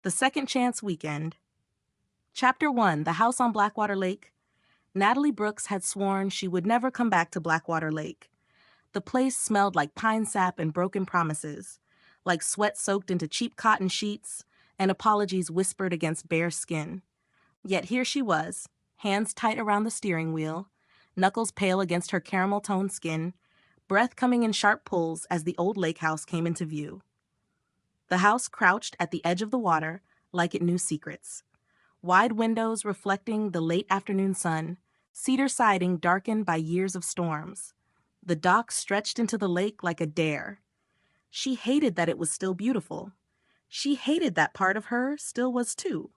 The Second Chance Weekend. Chapter 1, The House on Blackwater Lake. Natalie Brooks had sworn she would never come back to Blackwater Lake. The place smelled like pine sap and broken promises, like sweat soaked into cheap cotton sheets and apologies whispered against bare skin. Yet here she was, hands tight around the steering wheel, knuckles pale against her caramel-toned skin, breath coming in sharp pulls as the old lake house came into view. The house crouched at the edge of the water like it knew secrets. Wide windows reflecting the late afternoon sun, cedar siding darkened by years of storms. The dock stretched into the lake like a dare. She hated that it was still beautiful. She hated that part of her still was too.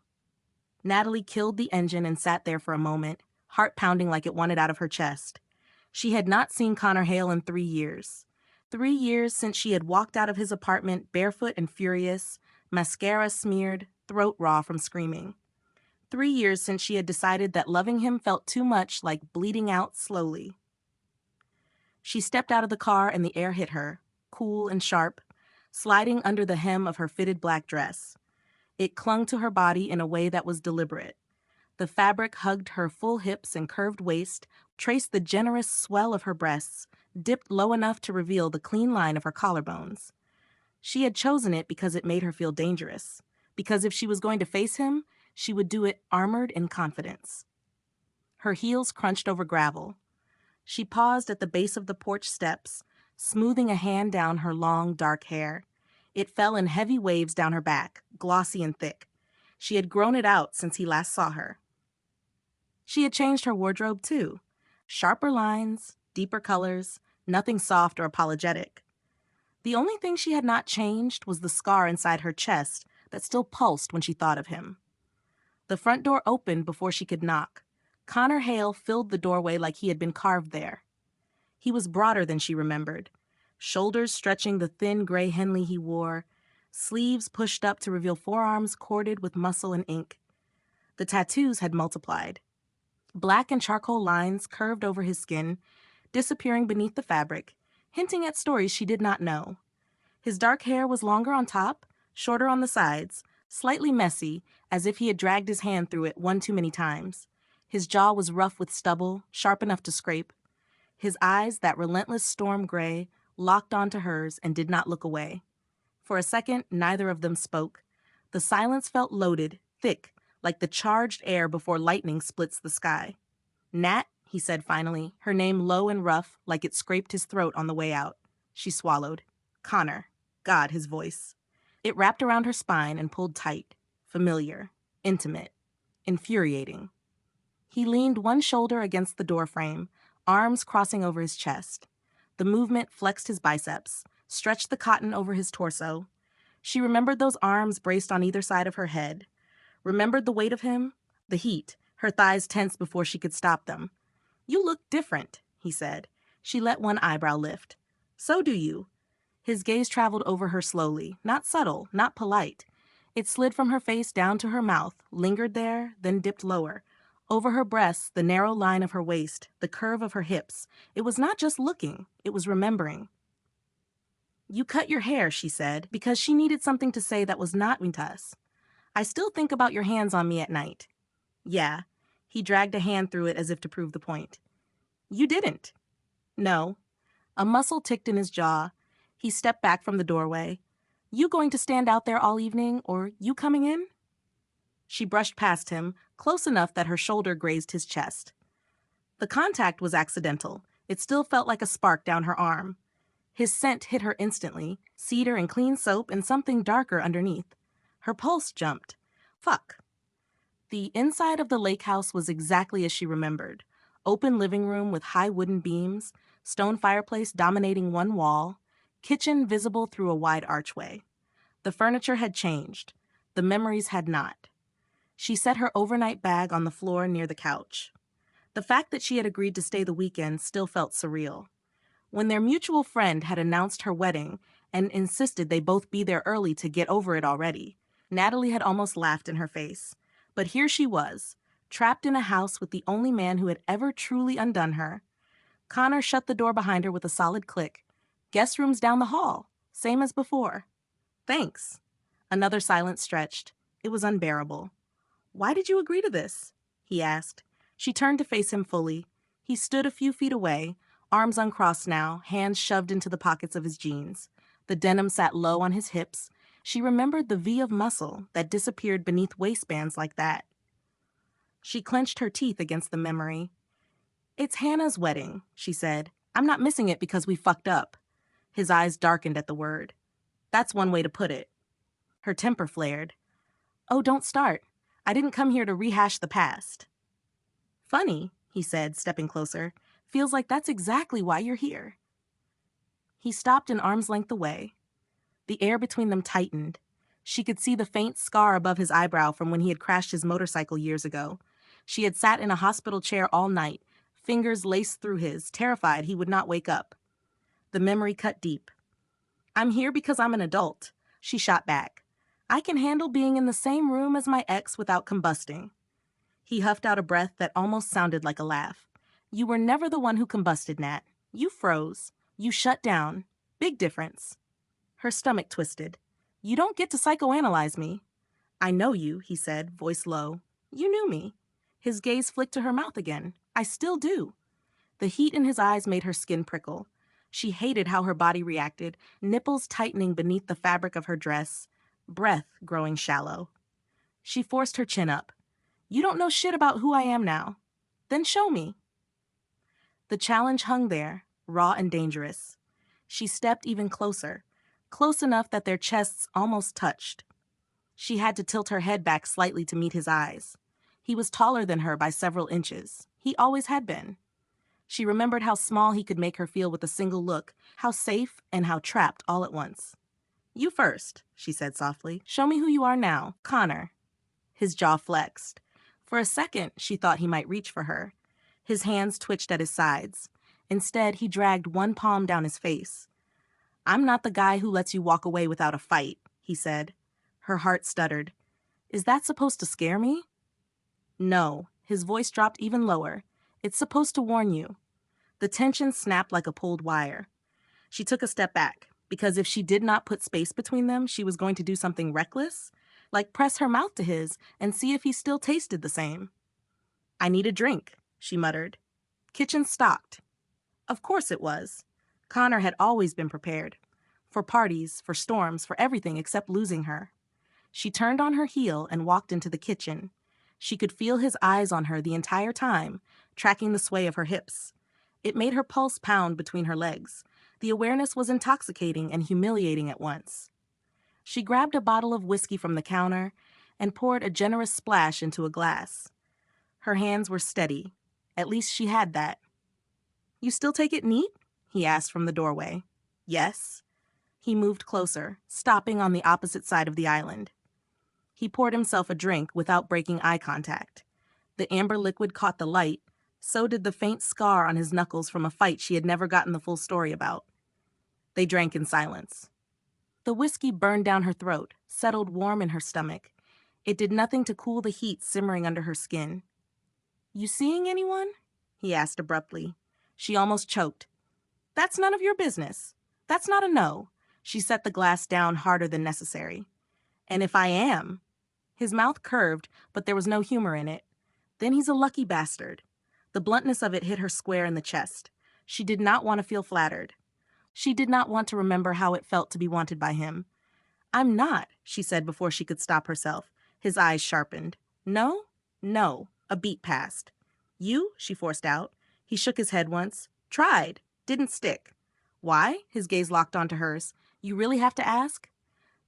Natalie killed the engine and sat there for a moment, heart pounding like it wanted out of her chest. She had not seen Connor Hale in 3 years. 3 years since she had walked out of his apartment barefoot and furious, mascara smeared, throat raw from screaming. 3 years since she had decided that loving him felt too much like bleeding out slowly. She stepped out of the car and the air hit her, cool and sharp, sliding under the hem of her fitted black dress. It clung to her body in a way that was deliberate. The fabric hugged her full hips and curved waist, traced the generous swell of her breasts, dipped low enough to reveal the clean line of her collarbones. She had chosen it because it made her feel dangerous, because if she was going to face him, she would do it armored in confidence. Her heels crunched over gravel. She paused at the base of the porch steps, smoothing a hand down her long, dark hair. It fell in heavy waves down her back, glossy and thick. She had grown it out since he last saw her. She had changed her wardrobe, too. Sharper lines, deeper colors, nothing soft or apologetic. The only thing she had not changed was the scar inside her chest that still pulsed when she thought of him. The front door opened before she could knock. Connor Hale filled the doorway like he had been carved there. He was broader than she remembered, shoulders stretching the thin gray Henley he wore, sleeves pushed up to reveal forearms corded with muscle and ink. The tattoos had multiplied. Black and charcoal lines curved over his skin, disappearing beneath the fabric, hinting at stories she did not know. His dark hair was longer on top, shorter on the sides, slightly messy, as if he had dragged his hand through it one too many times. His jaw was rough with stubble, sharp enough to scrape. His eyes, that relentless storm gray, locked onto hers and did not look away. For a second, neither of them spoke. The silence felt loaded, thick, like the charged air before lightning splits the sky. "Nat," he said finally, her name low and rough, like it scraped his throat on the way out. She swallowed. "Connor." God, his voice. It wrapped around her spine and pulled tight, familiar, intimate, infuriating. He leaned one shoulder against the doorframe, arms crossing over his chest. The movement flexed his biceps, stretched the cotton over his torso. She remembered those arms braced on either side of her head, remembered the weight of him, the heat, her thighs tense before she could stop them. "You look different," he said. She let one eyebrow lift. "So do you." His gaze traveled over her slowly, not subtle, not polite. It slid from her face down to her mouth, lingered there, then dipped lower. Over her breasts, the narrow line of her waist, the curve of her hips. It was not just looking, it was remembering. "You cut your hair," she said, because she needed something to say that was not Wintas. "I still think about your hands on me at night." "Yeah." He dragged a hand through it as if to prove the point. "You didn't." "No." A muscle ticked in his jaw. He stepped back from the doorway. "You going to stand out there all evening, or you coming in?" She brushed past him, close enough that her shoulder grazed his chest. The contact was accidental. It still felt like a spark down her arm. His scent hit her instantly, cedar and clean soap and something darker underneath. Her pulse jumped. Fuck. The inside of the lake house was exactly as she remembered. Open living room with high wooden beams, stone fireplace dominating one wall, kitchen visible through a wide archway. The furniture had changed. The memories had not. She set her overnight bag on the floor near the couch. The fact that she had agreed to stay the weekend still felt surreal. When their mutual friend had announced her wedding and insisted they both be there early to get over it already, Natalie had almost laughed in her face. But here she was, trapped in a house with the only man who had ever truly undone her. Connor shut the door behind her with a solid click. "Guest room's down the hall, same as before." "Thanks." Another silence stretched. It was unbearable. "Why did you agree to this?" he asked. She turned to face him fully. He stood a few feet away, arms uncrossed now, hands shoved into the pockets of his jeans. The denim sat low on his hips. She remembered the V of muscle that disappeared beneath waistbands like that. She clenched her teeth against the memory. "It's Hannah's wedding," she said. "I'm not missing it because we fucked up." His eyes darkened at the word. "That's one way to put it." Her temper flared. "Oh, don't start. I didn't come here to rehash the past." "Funny," he said, stepping closer. "Feels like that's exactly why you're here." He stopped an arm's length away. The air between them tightened. She could see the faint scar above his eyebrow from when he had crashed his motorcycle years ago. She had sat in a hospital chair all night, fingers laced through his, terrified he would not wake up. The memory cut deep. "I'm here because I'm an adult," she shot back. "I can handle being in the same room as my ex without combusting." He huffed out a breath that almost sounded like a laugh. "You were never the one who combusted, Nat. You froze. You shut down. Big difference." Her stomach twisted. "You don't get to psychoanalyze me." "I know you," he said, voice low. "You knew me." His gaze flicked to her mouth again. "I still do." The heat in his eyes made her skin prickle. She hated how her body reacted, nipples tightening beneath the fabric of her dress, breath growing shallow. She forced her chin up. "You don't know shit about who I am now. Then show me." The challenge hung there, raw and dangerous. She stepped even closer, close enough that their chests almost touched. She had to tilt her head back slightly to meet his eyes. He was taller than her by several inches. He always had been. She remembered how small he could make her feel with a single look, how safe and how trapped all at once. "You first," she said softly. "Show me who you are now, Connor." His jaw flexed. For a second, she thought he might reach for her. His hands twitched at his sides. Instead, he dragged one palm down his face. "I'm not the guy who lets you walk away without a fight," he said. Her heart stuttered. "Is that supposed to scare me?" "No." His voice dropped even lower. "It's supposed to warn you." The tension snapped like a pulled wire. She took a step back, because if she did not put space between them, she was going to do something reckless, like press her mouth to his and see if he still tasted the same. "I need a drink," she muttered. "Kitchen stocked." Of course it was. Connor had always been prepared. For parties, for storms, for everything except losing her. She turned on her heel and walked into the kitchen. She could feel his eyes on her the entire time, tracking the sway of her hips. It made her pulse pound between her legs. The awareness was intoxicating and humiliating at once. She grabbed a bottle of whiskey from the counter and poured a generous splash into a glass. Her hands were steady. At least she had that. "You still take it neat?" he asked from the doorway. "Yes." He moved closer, stopping on the opposite side of the island. He poured himself a drink without breaking eye contact. The amber liquid caught the light, so did the faint scar on his knuckles from a fight she had never gotten the full story about. They drank in silence. The whiskey burned down her throat, settled warm in her stomach. It did nothing to cool the heat simmering under her skin. "You seeing anyone?" he asked abruptly. She almost choked. "That's none of your business. That's not a no." She set the glass down harder than necessary. "And if I am?" His mouth curved, but there was no humor in it. "Then he's a lucky bastard." The bluntness of it hit her square in the chest. She did not want to feel flattered. She did not want to remember how it felt to be wanted by him. "I'm not," she said before she could stop herself. His eyes sharpened. "No? No." A beat passed. "You?" she forced out. He shook his head once. "Tried. Didn't stick." "Why?" His gaze locked onto hers. "You really have to ask?"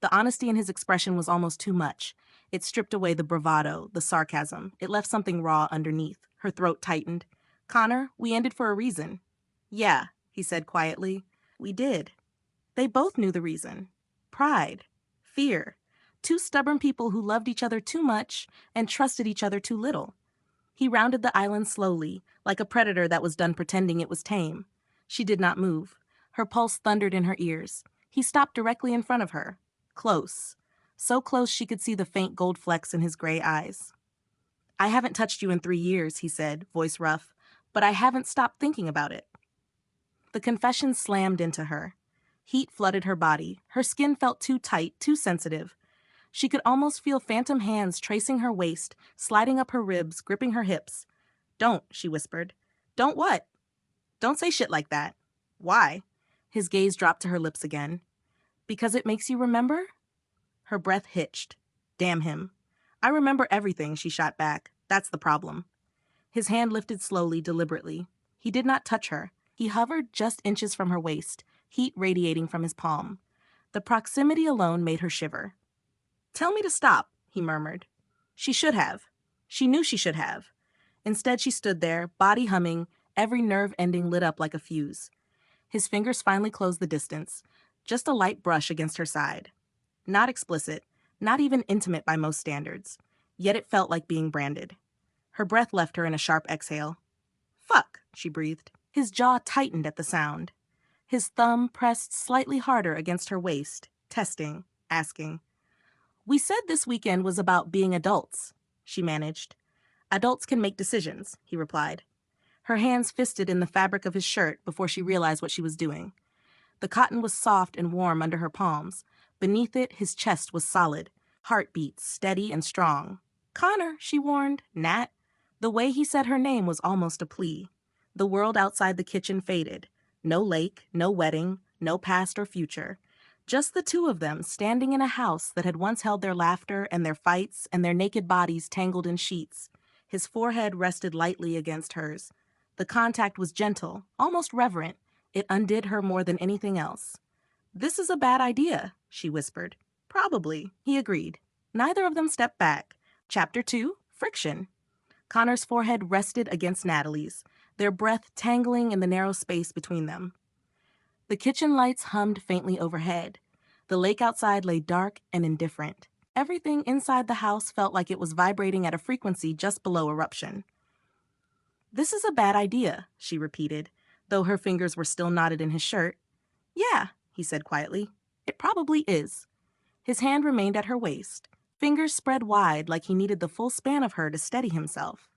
The honesty in his expression was almost too much. It stripped away the bravado, the sarcasm. It left something raw underneath. Her throat tightened. "Connor, we ended for a reason." "Yeah," he said quietly. "We did." They both knew the reason. Pride. Fear. Two stubborn people who loved each other too much and trusted each other too little. He rounded the island slowly, like a predator that was done pretending it was tame. She did not move. Her pulse thundered in her ears. He stopped directly in front of her. Close. So close she could see the faint gold flecks in his gray eyes. "I haven't touched you in 3 years," he said, voice rough, "but I haven't stopped thinking about it." The confession slammed into her. Heat flooded her body. Her skin felt too tight, too sensitive. She could almost feel phantom hands tracing her waist, sliding up her ribs, gripping her hips. "Don't," she whispered. "Don't what?" "Don't say shit like that." "Why?" His gaze dropped to her lips again. "Because it makes you remember?" Her breath hitched. Damn him. "I remember everything," she shot back. "That's the problem." His hand lifted slowly, deliberately. He did not touch her. He hovered just inches from her waist, heat radiating from his palm. The proximity alone made her shiver. "Tell me to stop," he murmured. She should have. She knew she should have. Instead, she stood there, body humming, every nerve ending lit up like a fuse. His fingers finally closed the distance, just a light brush against her side. Not explicit, not even intimate by most standards, yet it felt like being branded. Her breath left her in a sharp exhale. "Fuck," she breathed. His jaw tightened at the sound. His thumb pressed slightly harder against her waist, testing, asking. "We said this weekend was about being adults," she managed. "Adults can make decisions," he replied. Her hands fisted in the fabric of his shirt before she realized what she was doing. The cotton was soft and warm under her palms. Beneath it, his chest was solid, heartbeats steady and strong. "Connor," she warned. "Nat." The way he said her name was almost a plea. The world outside the kitchen faded. No lake, no wedding, no past or future. Just the two of them standing in a house that had once held their laughter and their fights and their naked bodies tangled in sheets. His forehead rested lightly against hers. The contact was gentle, almost reverent. It undid her more than anything else. "This is a bad idea," she whispered. "Probably," he agreed. Neither of them stepped back. Chapter 2, Friction. Connor's forehead rested against Natalie's, their breath tangling in the narrow space between them. The kitchen lights hummed faintly overhead. The lake outside lay dark and indifferent. Everything inside the house felt like it was vibrating at a frequency just below eruption. "This is a bad idea," she repeated, though her fingers were still knotted in his shirt. "Yeah," he said quietly. "It probably is." His hand remained at her waist, fingers spread wide like he needed the full span of her to steady himself.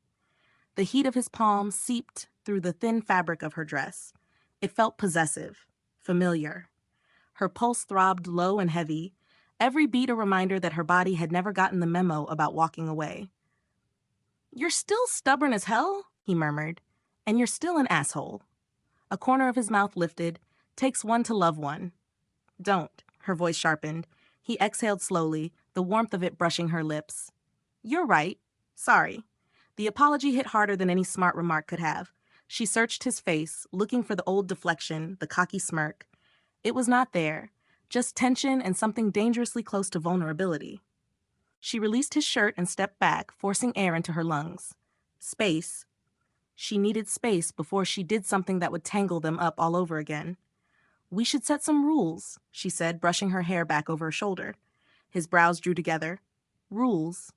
The heat of his palm seeped through the thin fabric of her dress. It felt possessive, familiar. Her pulse throbbed low and heavy, every beat a reminder that her body had never gotten the memo about walking away. "You're still stubborn as hell," he murmured, "and you're still an asshole." A corner of his mouth lifted. "Takes one to love one." "Don't." Her voice sharpened. He exhaled slowly, the warmth of it brushing her lips. "You're right. Sorry." The apology hit harder than any smart remark could have. She searched his face, looking for the old deflection, the cocky smirk. It was not there, just tension and something dangerously close to vulnerability. She released his shirt and stepped back, forcing air into her lungs. Space. She needed space before she did something that would tangle them up all over again. "We should set some rules," she said, brushing her hair back over her shoulder. His brows drew together. "Rules?"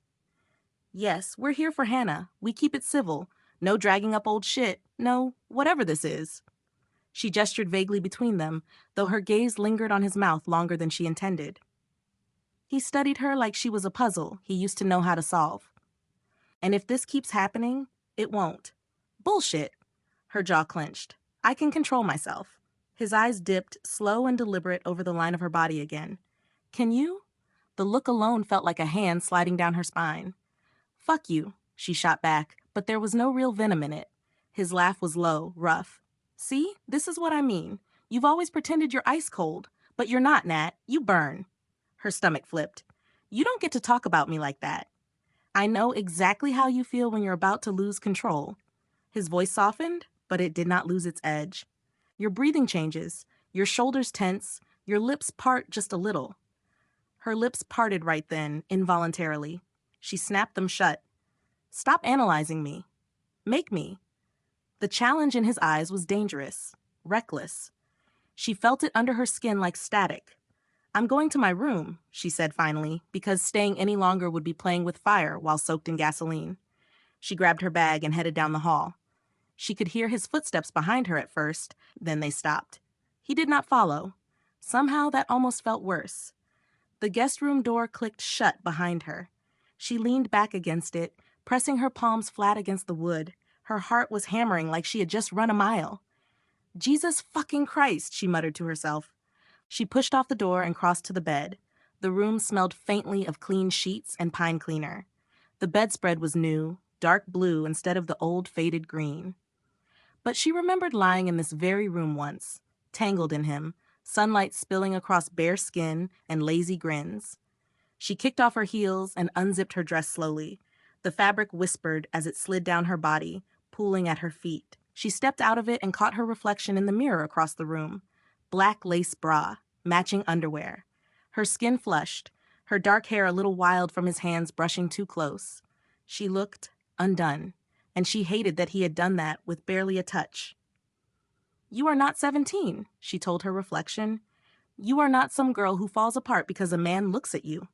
"Yes, we're here for Hannah. We keep it civil. No dragging up old shit. No, whatever this is." She gestured vaguely between them, though her gaze lingered on his mouth longer than she intended. He studied her like she was a puzzle he used to know how to solve. "And if this keeps happening, it won't." "Bullshit." Her jaw clenched. "I can control myself." His eyes dipped, slow and deliberate, over the line of her body again. "Can you?" The look alone felt like a hand sliding down her spine. "Fuck you," she shot back, but there was no real venom in it. His laugh was low, rough. "See, this is what I mean. You've always pretended you're ice cold, but you're not, Nat. You burn." Her stomach flipped. "You don't get to talk about me like that." "I know exactly how you feel when you're about to lose control." His voice softened, but it did not lose its edge. "Your breathing changes, your shoulders tense, your lips part just a little." Her lips parted right then, involuntarily. She snapped them shut. "Stop analyzing me. Make me." The challenge in his eyes was dangerous, reckless. She felt it under her skin like static. "I'm going to my room," she said finally, because staying any longer would be playing with fire while soaked in gasoline. She grabbed her bag and headed down the hall. She could hear his footsteps behind her at first, then they stopped. He did not follow. Somehow that almost felt worse. The guest room door clicked shut behind her. She leaned back against it, pressing her palms flat against the wood. Her heart was hammering like she had just run a mile. "Jesus fucking Christ," she muttered to herself. She pushed off the door and crossed to the bed. The room smelled faintly of clean sheets and pine cleaner. The bedspread was new, dark blue instead of the old faded green. But she remembered lying in this very room once, tangled in him, sunlight spilling across bare skin and lazy grins. She kicked off her heels and unzipped her dress slowly. The fabric whispered as it slid down her body, pooling at her feet. She stepped out of it and caught her reflection in the mirror across the room. Black lace bra, matching underwear. Her skin flushed, her dark hair a little wild from his hands brushing too close. She looked undone, and she hated that he had done that with barely a touch. "You are not 17, she told her reflection. "You are not some girl who falls apart because a man looks at you."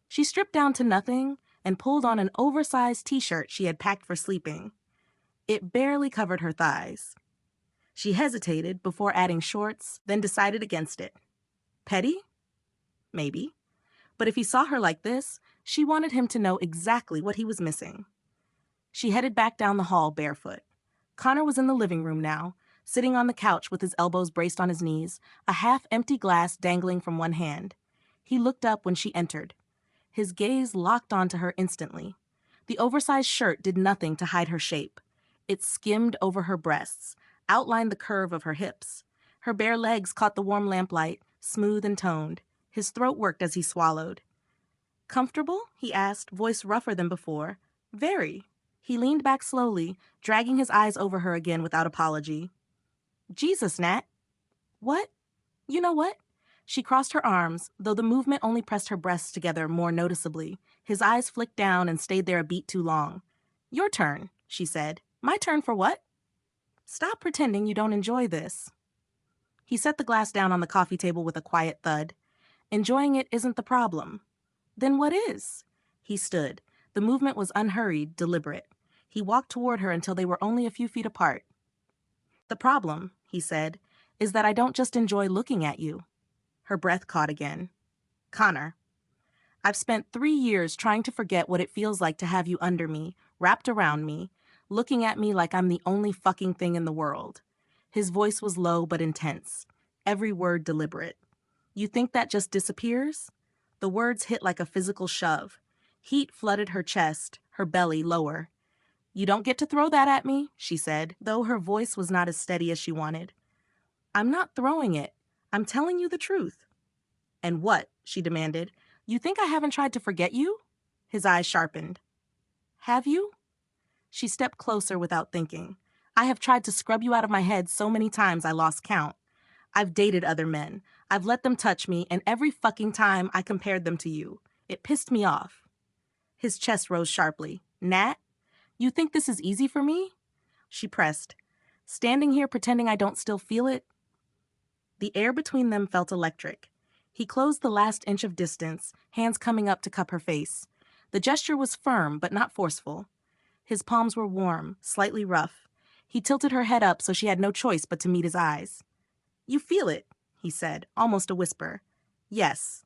She stripped down to nothing and pulled on an oversized t-shirt she had packed for sleeping. It barely covered her thighs. She hesitated before adding shorts, then decided against it. Petty? Maybe. But if he saw her like this, she wanted him to know exactly what he was missing. She headed back down the hall barefoot. Connor was in the living room now, sitting on the couch with his elbows braced on his knees, a half-empty glass dangling from one hand. He looked up when she entered. His gaze locked onto her instantly. The oversized shirt did nothing to hide her shape. It skimmed over her breasts, outlined the curve of her hips. Her bare legs caught the warm lamplight, smooth and toned. His throat worked as he swallowed. "Comfortable?" he asked, voice rougher than before. "Very." He leaned back slowly, dragging his eyes over her again without apology. "Jesus, Nat." "What?" "You know what?" She crossed her arms, though the movement only pressed her breasts together more noticeably. His eyes flicked down and stayed there a beat too long. "Your turn," she said. "My turn for what?" "Stop pretending you don't enjoy this." He set the glass down on the coffee table with a quiet thud. "Enjoying it isn't the problem." "Then what is?" He stood. The movement was unhurried, deliberate. He walked toward her until they were only a few feet apart. "The problem," he said, "is that I don't just enjoy looking at you." Her breath caught again. "Connor, I've spent 3 years trying to forget what it feels like to have you under me, wrapped around me, looking at me like I'm the only fucking thing in the world." His voice was low but intense, every word deliberate. "You think that just disappears?" The words hit like a physical shove. Heat flooded her chest, her belly lower. "You don't get to throw that at me," she said, though her voice was not as steady as she wanted. "I'm not throwing it. I'm telling you the truth." "And what?" she demanded. "You think I haven't tried to forget you?" His eyes sharpened. "Have you?" She stepped closer without thinking. "I have tried to scrub you out of my head so many times I lost count. I've dated other men. I've let them touch me, and every fucking time I compared them to you. It pissed me off." His chest rose sharply. "Nat, you think this is easy for me?" She pressed. "Standing here pretending I don't still feel it?" The air between them felt electric. He closed the last inch of distance, hands coming up to cup her face. The gesture was firm, but not forceful. His palms were warm, slightly rough. He tilted her head up so she had no choice but to meet his eyes. "You feel it," he said, almost a whisper. "Yes."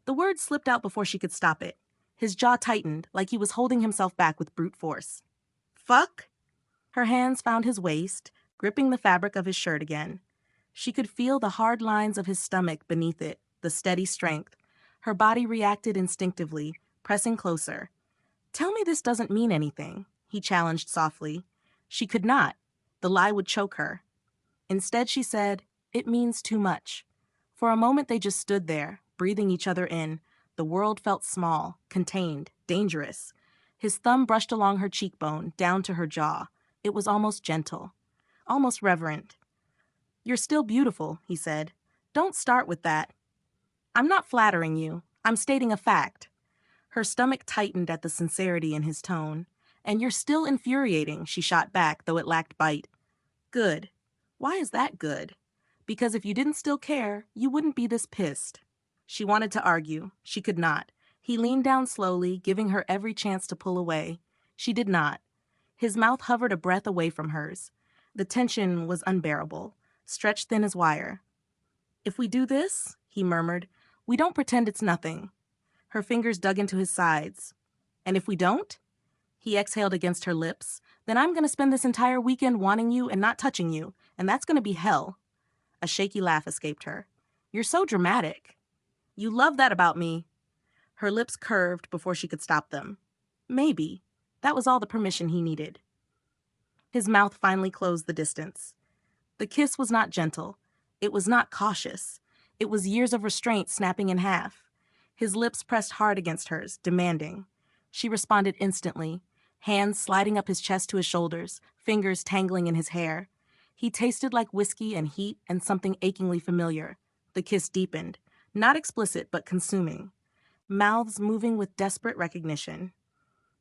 The word slipped out before she could stop it. His jaw tightened, like he was holding himself back with brute force. "Fuck?" Her hands found his waist, gripping the fabric of his shirt again. She could feel the hard lines of his stomach beneath it, the steady strength. Her body reacted instinctively, pressing closer. "Tell me this doesn't mean anything," he challenged softly. She could not. The lie would choke her. Instead, she said, "It means too much." For a moment they just stood there, breathing each other in. The world felt small, contained, dangerous. His thumb brushed along her cheekbone, down to her jaw. It was almost gentle, almost reverent. "You're still beautiful," he said. "Don't start with that." "I'm not flattering you. I'm stating a fact." Her stomach tightened at the sincerity in his tone. "And you're still infuriating," she shot back, though it lacked bite. "Good. Why is that good?" "Because if you didn't still care, you wouldn't be this pissed." She wanted to argue. She could not. He leaned down slowly, giving her every chance to pull away. She did not. His mouth hovered a breath away from hers. The tension was unbearable, stretched thin as wire. "If we do this," he murmured, "we don't pretend it's nothing." Her fingers dug into his sides. "And if we don't?" He exhaled against her lips. "Then I'm going to spend this entire weekend wanting you and not touching you, and that's going to be hell." A shaky laugh escaped her. "You're so dramatic." You love that about me. Her lips curved before she could stop them. Maybe. That was all the permission he needed. His mouth finally closed the distance. The kiss was not gentle. It was not cautious. It was years of restraint snapping in half. His lips pressed hard against hers, demanding. She responded instantly, hands sliding up his chest to his shoulders, fingers tangling in his hair. He tasted like whiskey and heat and something achingly familiar. The kiss deepened, not explicit but consuming. Mouths moving with desperate recognition.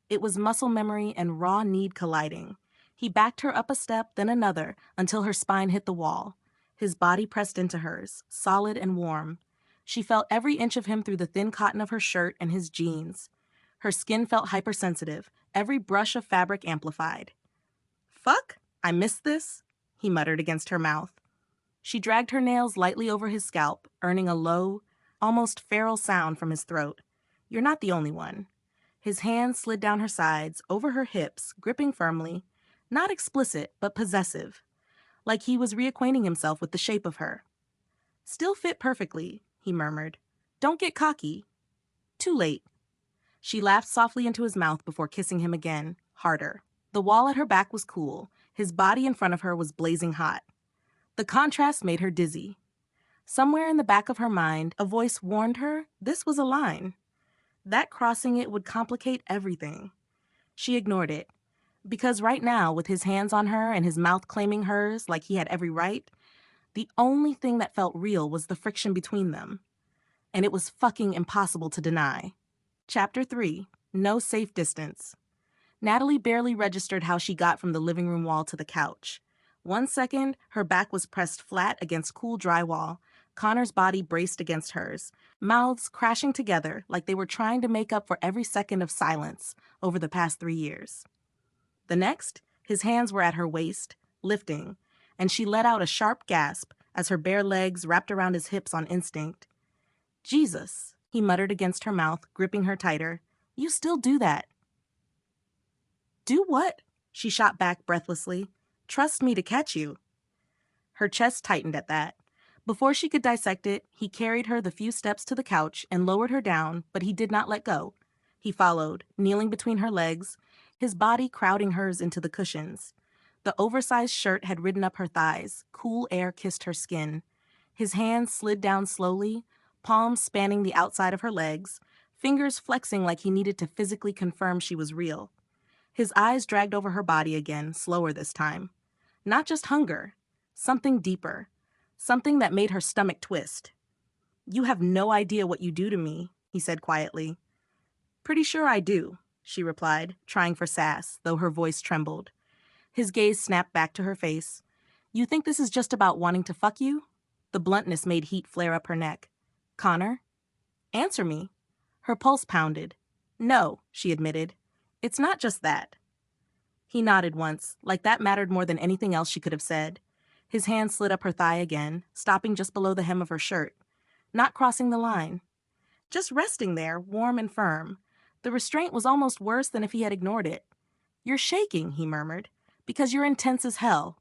It was muscle memory and raw need colliding. He backed her up a step, then another, until her spine hit the wall. His body pressed into hers, solid and warm. She felt every inch of him through the thin cotton of her shirt and his jeans. Her skin felt hypersensitive, every brush of fabric amplified. "Fuck, I missed this," he muttered against her mouth. She dragged her nails lightly over his scalp, earning a low, almost feral sound from his throat. "You're not the only one." His hands slid down her sides, over her hips, gripping firmly, not explicit, but possessive, like he was reacquainting himself with the shape of her. "Still fit perfectly," he murmured. "Don't get cocky." Too late. She laughed softly into his mouth before kissing him again, harder. The wall at her back was cool. His body in front of her was blazing hot. The contrast made her dizzy. Somewhere in the back of her mind, a voice warned her this was a line. That crossing it would complicate everything. She ignored it, because right now, with his hands on her and his mouth claiming hers like he had every right, the only thing that felt real was the friction between them. And it was fucking impossible to deny. Chapter 3. No Safe Distance. Natalie barely registered how she got from the living room wall to the couch. 1 second, her back was pressed flat against cool drywall. Connor's body braced against hers, mouths crashing together like they were trying to make up for every second of silence over the past 3 years. The next, his hands were at her waist, lifting, and she let out a sharp gasp as her bare legs wrapped around his hips on instinct. "Jesus," he muttered against her mouth, gripping her tighter. "You still do that." "Do what?" she shot back breathlessly. "Trust me to catch you." Her chest tightened at that. Before she could dissect it, he carried her the few steps to the couch and lowered her down, but he did not let go. He followed, kneeling between her legs, his body crowding hers into the cushions. The oversized shirt had ridden up her thighs. Cool air kissed her skin. His hands slid down slowly, palms spanning the outside of her legs, fingers flexing like he needed to physically confirm she was real. His eyes dragged over her body again, slower this time. Not just hunger, something deeper. Something that made her stomach twist. "You have no idea what you do to me," he said quietly. "Pretty sure I do," she replied, trying for sass, though her voice trembled. His gaze snapped back to her face. "You think this is just about wanting to fuck you?" The bluntness made heat flare up her neck. "Connor? Answer me." Her pulse pounded. "No," she admitted. "It's not just that." He nodded once, like that mattered more than anything else she could have said. His hand slid up her thigh again, stopping just below the hem of her shirt. Not crossing the line. Just resting there, warm and firm. The restraint was almost worse than if he had ignored it. "You're shaking," he murmured, "because you're intense as hell."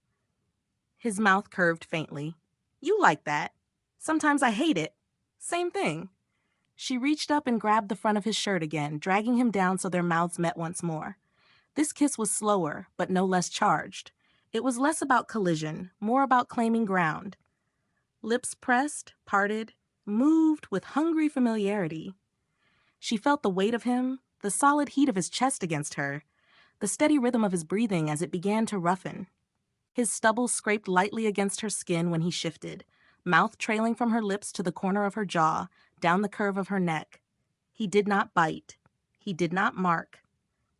His mouth curved faintly. "You like that. Sometimes I hate it. Same thing." She reached up and grabbed the front of his shirt again, dragging him down so their mouths met once more. This kiss was slower, but no less charged. It was less about collision, more about claiming ground. Lips pressed, parted, moved with hungry familiarity. She felt the weight of him, the solid heat of his chest against her, the steady rhythm of his breathing as it began to roughen. His stubble scraped lightly against her skin when he shifted, mouth trailing from her lips to the corner of her jaw, down the curve of her neck. He did not bite. He did not mark.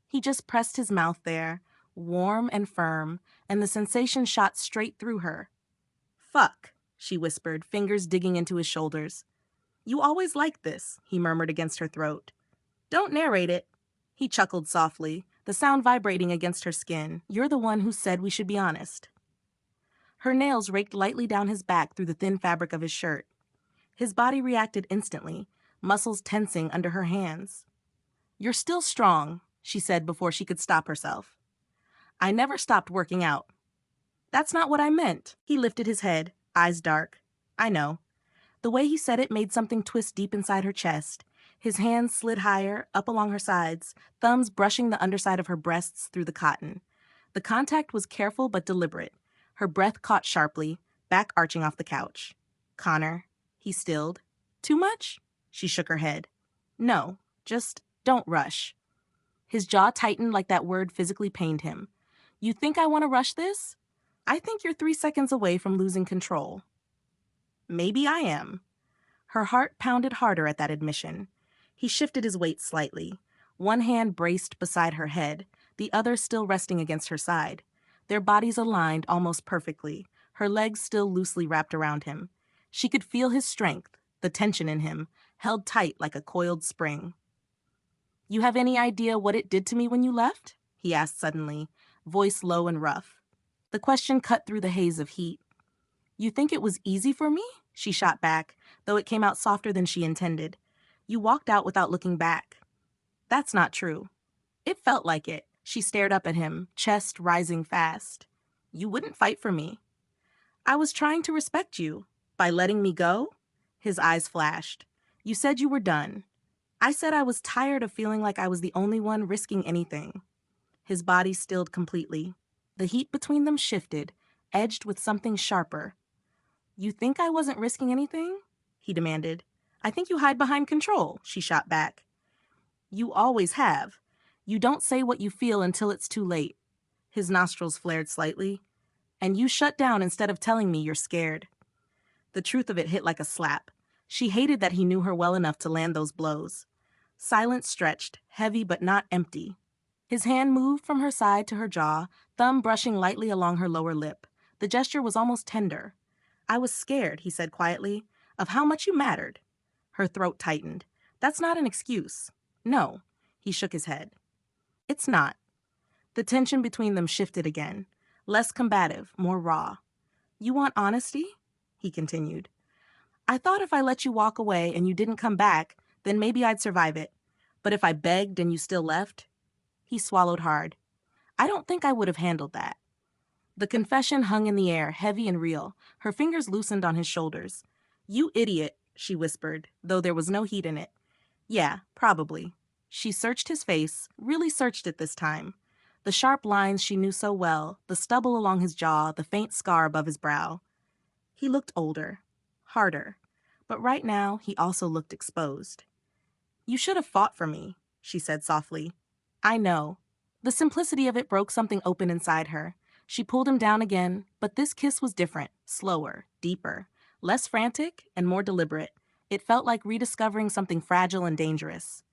He just pressed his mouth there, warm and firm, and the sensation shot straight through her. "Fuck," she whispered, fingers digging into his shoulders. "You always liked this," he murmured against her throat. "Don't narrate it." He chuckled softly, the sound vibrating against her skin. "You're the one who said we should be honest." Her nails raked lightly down his back through the thin fabric of his shirt. His body reacted instantly, muscles tensing under her hands. "You're still strong," she said before she could stop herself. "I never stopped working out." "That's not what I meant." He lifted his head, eyes dark. "I know. The way he said it made something twist deep inside her chest. His hands slid higher, up along her sides, thumbs brushing the underside of her breasts through the cotton. The contact was careful but deliberate. Her breath caught sharply, back arching off the couch. "Connor," he stilled. "Too much?" She shook her head. "No, just don't rush." His jaw tightened like that word physically pained him. "You think I want to rush this? I think you're 3 seconds away from losing control." "Maybe I am." Her heart pounded harder at that admission. He shifted his weight slightly. One hand braced beside her head, the other still resting against her side. Their bodies aligned almost perfectly, her legs still loosely wrapped around him. She could feel his strength, the tension in him, held tight like a coiled spring. "You have any idea what it did to me when you left?" he asked suddenly, voice low and rough. The question cut through the haze of heat. "You think it was easy for me?" she shot back, though it came out softer than she intended. "You walked out without looking back." "That's not true." "It felt like it." She stared up at him, chest rising fast. "You wouldn't fight for me." "I was trying to respect you. By letting me go?" His eyes flashed. "You said you were done." "I said I was tired of feeling like I was the only one risking anything." His body stilled completely. The heat between them shifted, edged with something sharper. "You think I wasn't risking anything?" he demanded. "I think you hide behind control," she shot back. "You always have. You don't say what you feel until it's too late." His nostrils flared slightly. "And you shut down instead of telling me you're scared." The truth of it hit like a slap. She hated that he knew her well enough to land those blows. Silence stretched, heavy but not empty. His hand moved from her side to her jaw, thumb brushing lightly along her lower lip. The gesture was almost tender. "I was scared," he said quietly, "of how much you mattered." Her throat tightened. "That's not an excuse." "No." He shook his head. "It's not." The tension between them shifted again. Less combative, more raw. "You want honesty?" he continued. "I thought if I let you walk away and you didn't come back, then maybe I'd survive it. But if I begged and you still left?" He swallowed hard. "I don't think I would have handled that." The confession hung in the air, heavy and real. Her fingers loosened on his shoulders. "You idiot," she whispered, though there was no heat in it. "Yeah, probably." She searched his face, really searched it this time. The sharp lines she knew so well, the stubble along his jaw, the faint scar above his brow. He looked older, harder, but right now he also looked exposed. "You should have fought for me," she said softly. "I know." The simplicity of it broke something open inside her. She pulled him down again, but this kiss was different, slower, deeper, less frantic and more deliberate. It felt like rediscovering something fragile and dangerous.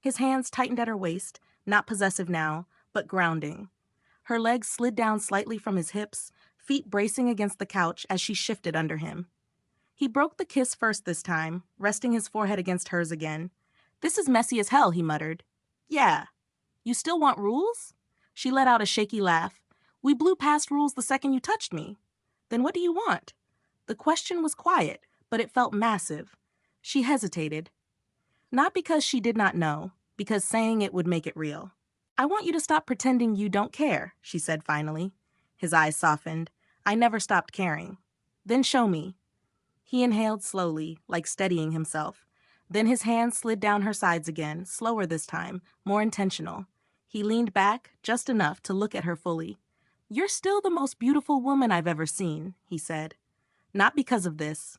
His hands tightened at her waist, not possessive now, but grounding. Her legs slid down slightly from his hips, feet bracing against the couch as she shifted under him. He broke the kiss first this time, resting his forehead against hers again. "This is messy as hell," he muttered. "Yeah." "You still want rules?" She let out a shaky laugh. "We blew past rules the second you touched me." "Then what do you want?" The question was quiet, but it felt massive. She hesitated. Not because she did not know, because saying it would make it real. "I want you to stop pretending you don't care," she said finally. His eyes softened. "I never stopped caring." "Then show me." He inhaled slowly, like steadying himself. Then his hands slid down her sides again, slower this time, more intentional. He leaned back, just enough to look at her fully. "You're still the most beautiful woman I've ever seen," he said. "Not because of this."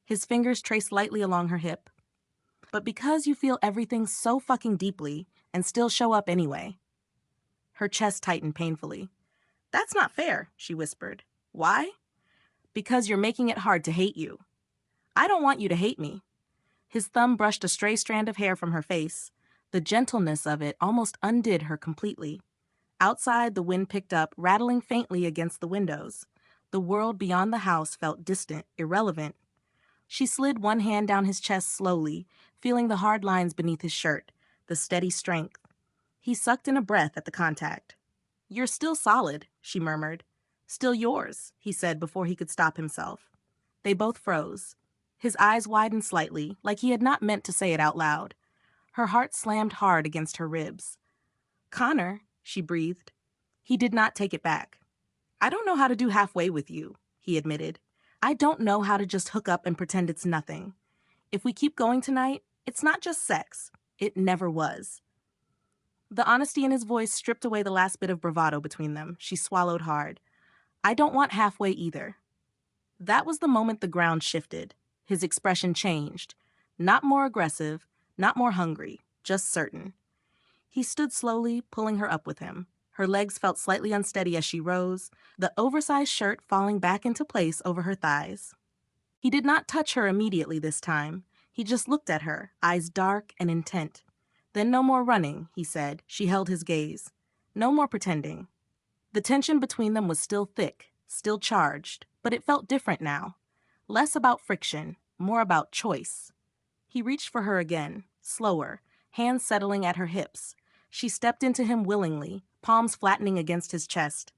His fingers traced lightly along her hip. "But because you feel everything so fucking deeply and still show up anyway." Her chest tightened painfully. "That's not fair," she whispered. "Why?" "Because you're making it hard to hate you." "I don't want you to hate me." His thumb brushed a stray strand of hair from her face. The gentleness of it almost undid her completely. Outside, the wind picked up, rattling faintly against the windows. The world beyond the house felt distant, irrelevant. She slid one hand down his chest slowly, feeling the hard lines beneath his shirt, the steady strength. He sucked in a breath at the contact. "You're still solid," she murmured. "Still yours," he said before he could stop himself. They both froze. His eyes widened slightly, like he had not meant to say it out loud. Her heart slammed hard against her ribs. "Connor," she breathed. He did not take it back. "I don't know how to do halfway with you," he admitted. I don't know how to just hook up and pretend it's nothing. If we keep going tonight, it's not just sex. It never was. The honesty in his voice stripped away the last bit of bravado between them. She swallowed hard. I don't want halfway either. That was the moment the ground shifted. His expression changed. Not more aggressive, not more hungry, just certain. He stood slowly, pulling her up with him. Her legs felt slightly unsteady as she rose, the oversized shirt falling back into place over her thighs. He did not touch her immediately this time. He just looked at her, eyes dark and intent. Then no more running, he said. She held his gaze. No more pretending. The tension between them was still thick, still charged, but it felt different now. Less about friction, more about choice. He reached for her again, slower, hands settling at her hips. She stepped into him willingly, palms flattening against his chest.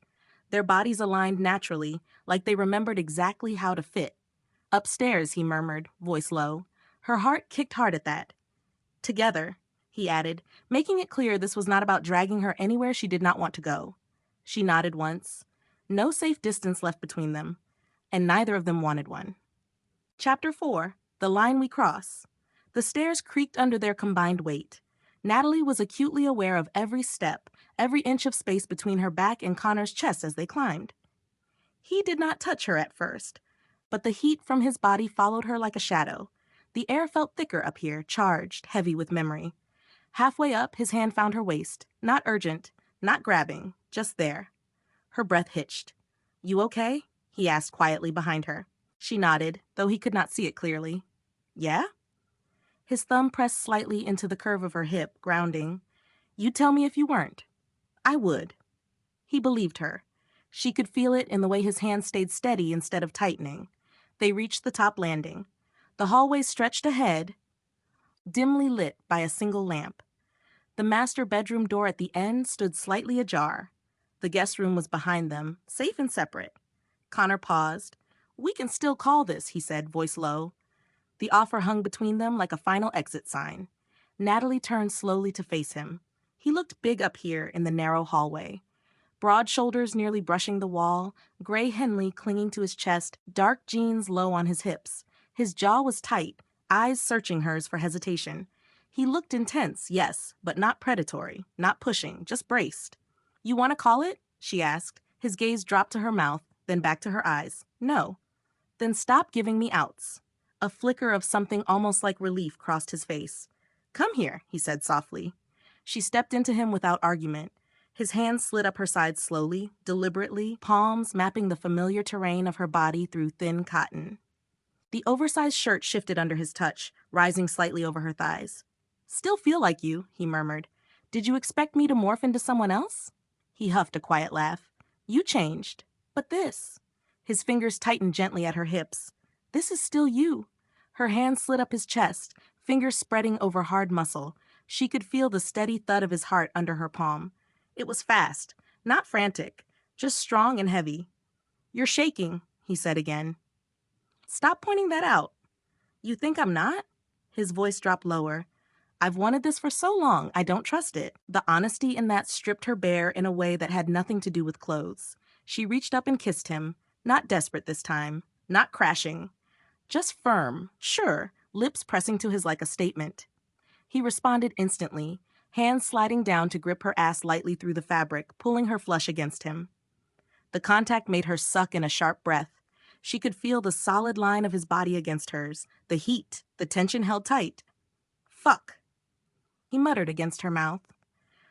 Their bodies aligned naturally, like they remembered exactly how to fit. Upstairs, he murmured, voice low. Her heart kicked hard at that. Together, he added, making it clear this was not about dragging her anywhere she did not want to go. She nodded once. No safe distance left between them, and neither of them wanted one. Chapter 4, The Line We Cross. The stairs creaked under their combined weight. Natalie was acutely aware of every step, every inch of space between her back and Connor's chest as they climbed. He did not touch her at first, but the heat from his body followed her like a shadow. The air felt thicker up here, charged, heavy with memory. Halfway up, his hand found her waist, not urgent, not grabbing, just there. Her breath hitched. You okay? He asked quietly behind her. She nodded, though he could not see it clearly. Yeah? His thumb pressed slightly into the curve of her hip, grounding. You'd tell me if you weren't. I would. He believed her. She could feel it in the way his hand stayed steady instead of tightening. They reached the top landing. The hallway stretched ahead, dimly lit by a single lamp. The master bedroom door at the end stood slightly ajar. The guest room was behind them, safe and separate. Connor paused. We can still call this, he said, voice low. The offer hung between them like a final exit sign. Natalie turned slowly to face him. He looked big up here in the narrow hallway. Broad shoulders nearly brushing the wall, gray Henley clinging to his chest, dark jeans low on his hips. His jaw was tight, eyes searching hers for hesitation. He looked intense, yes, but not predatory, not pushing, just braced. You want to call it? She asked. His gaze dropped to her mouth, then back to her eyes. No. Then stop giving me outs. A flicker of something almost like relief crossed his face. Come here, he said softly. She stepped into him without argument. His hands slid up her sides slowly, deliberately, palms mapping the familiar terrain of her body through thin cotton. The oversized shirt shifted under his touch, rising slightly over her thighs. Still feel like you, he murmured. Did you expect me to morph into someone else? He huffed a quiet laugh. You changed. But this. His fingers tightened gently at her hips. This is still you. Her hand slid up his chest, fingers spreading over hard muscle. She could feel the steady thud of his heart under her palm. It was fast, not frantic, just strong and heavy. You're shaking, he said again. Stop pointing that out. You think I'm not? His voice dropped lower. I've wanted this for so long, I don't trust it. The honesty in that stripped her bare in a way that had nothing to do with clothes. She reached up and kissed him, not desperate this time, not crashing. Just firm, sure, lips pressing to his like a statement. He responded instantly, hands sliding down to grip her ass lightly through the fabric, pulling her flush against him. The contact made her suck in a sharp breath. She could feel the solid line of his body against hers, the heat, the tension held tight. Fuck, he muttered against her mouth.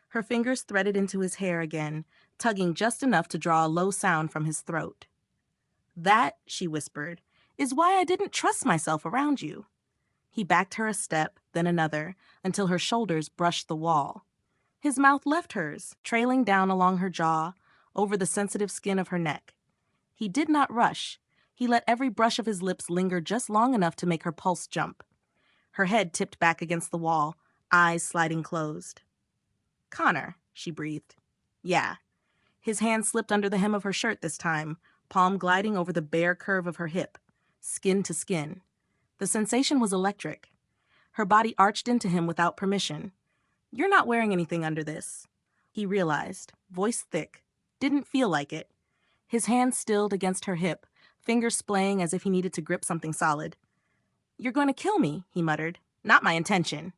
Her fingers threaded into his hair again, tugging just enough to draw a low sound from his throat. That, she whispered, is why I didn't trust myself around you. He backed her a step, then another, until her shoulders brushed the wall. His mouth left hers, trailing down along her jaw, over the sensitive skin of her neck. He did not rush. He let every brush of his lips linger just long enough to make her pulse jump. Her head tipped back against the wall, eyes sliding closed. Connor, she breathed. Yeah. His hand slipped under the hem of her shirt this time, palm gliding over the bare curve of her hip, skin to skin. The sensation was electric. Her body arched into him without permission. You're not wearing anything under this. He realized, voice thick. Didn't feel like it. His hand stilled against her hip, fingers splaying as if he needed to grip something solid. "You're going to kill me," he muttered. "Not my intention."